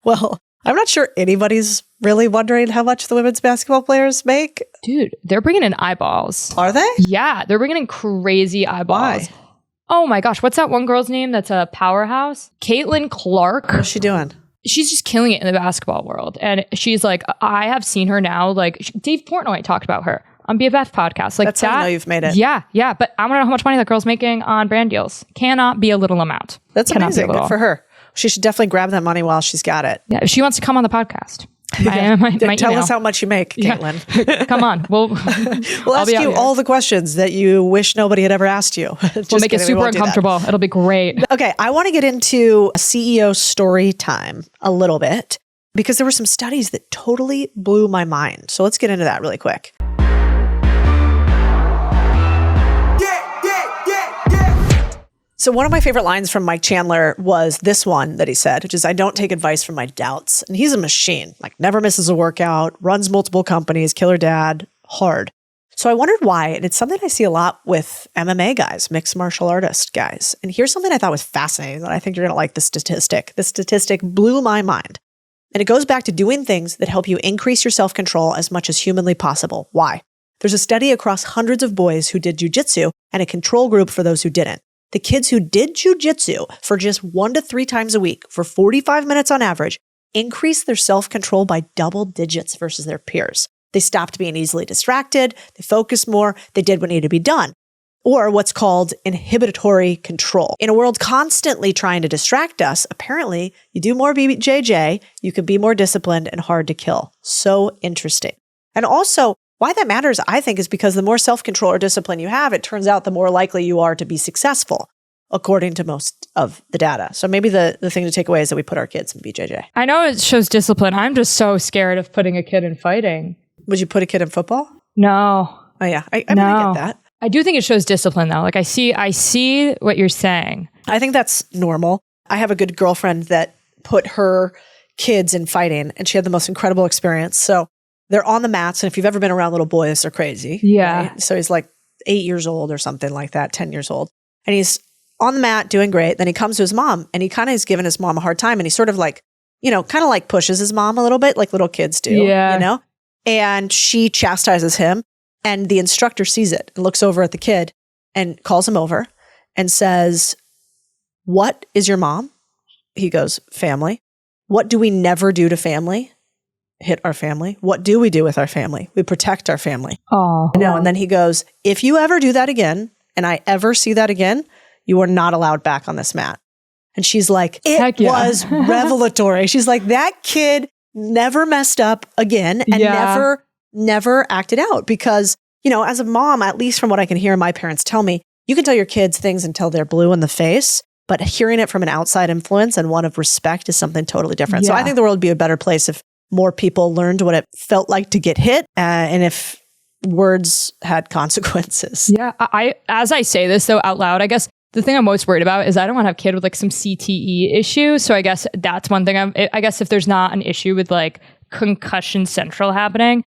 Well, I'm not sure anybody's really wondering how much the women's basketball players make. Dude, they're bringing in eyeballs. Are they? Yeah, they're bringing in crazy eyeballs. Why? Oh my gosh, what's that one girl's name that's a powerhouse? Caitlin Clark. What's she doing? She's just killing it in the basketball world. And she's I have seen her now. Dave Portnoy talked about her on BFF podcast. That's how I know you've made it. Yeah. But I want to know how much money that girl's making on brand deals. Cannot be a little amount. That's amazing. Good for her. She should definitely grab that money while she's got it. Yeah, if she wants to come on the podcast. Tell us how much you make, Caitlin. Yeah. Come on. We'll ask you all the questions that you wish nobody had ever asked you. We'll make it super uncomfortable. It'll be great. Okay, I want to get into CEO story time a little bit because there were some studies that totally blew my mind. So let's get into that really quick. So one of my favorite lines from Mike Chandler was this one that he said, which is, I don't take advice from my doubts. And he's a machine, never misses a workout, runs multiple companies, killer dad, hard. So I wondered why. And it's something I see a lot with MMA guys, mixed martial artist guys. And here's something I thought was fascinating that I think you're going to like the statistic. This statistic blew my mind. And it goes back to doing things that help you increase your self-control as much as humanly possible. Why? There's a study across hundreds of boys who did jujitsu and a control group for those who didn't. The kids who did jujitsu for just 1 to 3 times a week for 45 minutes on average increased their self-control by double digits versus their peers. They stopped being easily distracted. They focused more. They did what needed to be done. or what's called inhibitory control. In a world constantly trying to distract us, apparently you do more BJJ, you can be more disciplined and hard to kill. So interesting. And also, why that matters, I think, is because the more self-control or discipline you have, it turns out the more likely you are to be successful, according to most of the data. So maybe the thing to take away is that we put our kids in BJJ. I know it shows discipline. I'm just so scared of putting a kid in fighting. Would you put a kid in football? No. Oh yeah, I mean, I get that. I do think it shows discipline though. Like I see what you're saying. I think that's normal. I have a good girlfriend that put her kids in fighting and she had the most incredible experience. So they're on the mats. And if you've ever been around little boys, they're crazy. Yeah. Right? So he's like 8 years old or something like that, 10 years old. And he's on the mat doing great. Then he comes to his mom and he kind of is giving his mom a hard time. And he sort of like, kind of like pushes his mom a little bit like little kids do, and she chastises him. And the instructor sees it and looks over at the kid and calls him over and says, "What is your mom?" He goes, "Family." "What do we never do to family?" "Hit our family." "What do we do with our family?" "We protect our family." Oh. And then he goes, "If you ever do that again and I ever see that again, you are not allowed back on this mat." And she's like, it was revelatory. She's like, that kid never messed up again and never acted out because, as a mom, at least from what I can hear my parents tell me, you can tell your kids things until they're blue in the face, but hearing it from an outside influence and one of respect is something totally different. So I think the world would be a better place if more people learned what it felt like to get hit and if words had consequences. Yeah. As I say this though out loud, I guess the thing I'm most worried about is I don't want to have a kid with like some CTE issue. So I guess that's one thing. I guess if there's not an issue with like concussion central happening,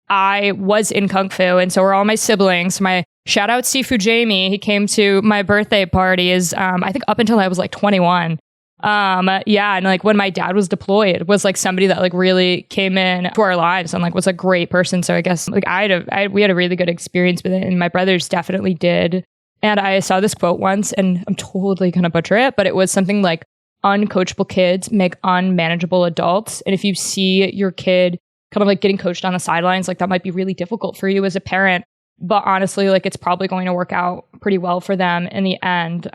I was in Kung Fu and so were all my siblings. My shout out Sifu Jamie. He came to my birthday party I think up until I was like 21. And like when my dad was deployed was like somebody that like really came in to our lives and like was a great person. So I guess like we had a really good experience with it and my brothers definitely did. And I saw this quote once and I'm totally going to butcher it, but it was something like uncoachable kids make unmanageable adults. And if you see your kid kind of like getting coached on the sidelines, like that might be really difficult for you as a parent. But honestly, like it's probably going to work out pretty well for them in the end.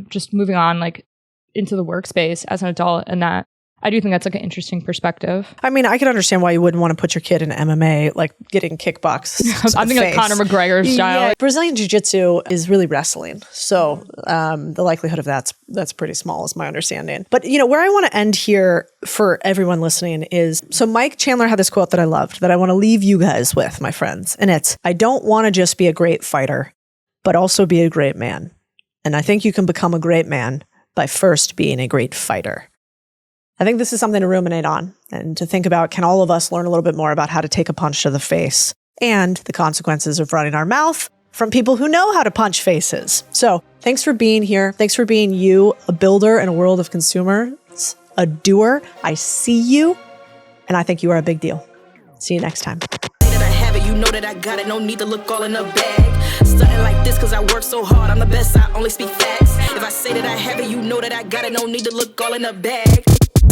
Just moving on like into the workspace as an adult, and that I do think that's like an interesting perspective. I mean, I can understand why you wouldn't want to put your kid in MMA, like getting kickbox. I'm thinking like Conor McGregor style. Yeah, Brazilian Jiu-Jitsu is really wrestling. So the likelihood of that's pretty small is my understanding. But where I want to end here for everyone listening is, so Mike Chandler had this quote that I loved that I want to leave you guys with, my friends. And it's, "I don't want to just be a great fighter, but also be a great man. And I think you can become a great man by first being a great fighter." I think this is something to ruminate on and to think about, can all of us learn a little bit more about how to take a punch to the face and the consequences of running our mouth from people who know how to punch faces. So thanks for being here. Thanks for being you, a builder in a world of consumers, a doer. I see you, and I think you are a big deal. See you next time. You know that I got it, no need to look all in a bag. Stunting like this cause I work so hard, I'm the best, I only speak facts. If I say that I have it, you know that I got it, no need to look all in a bag.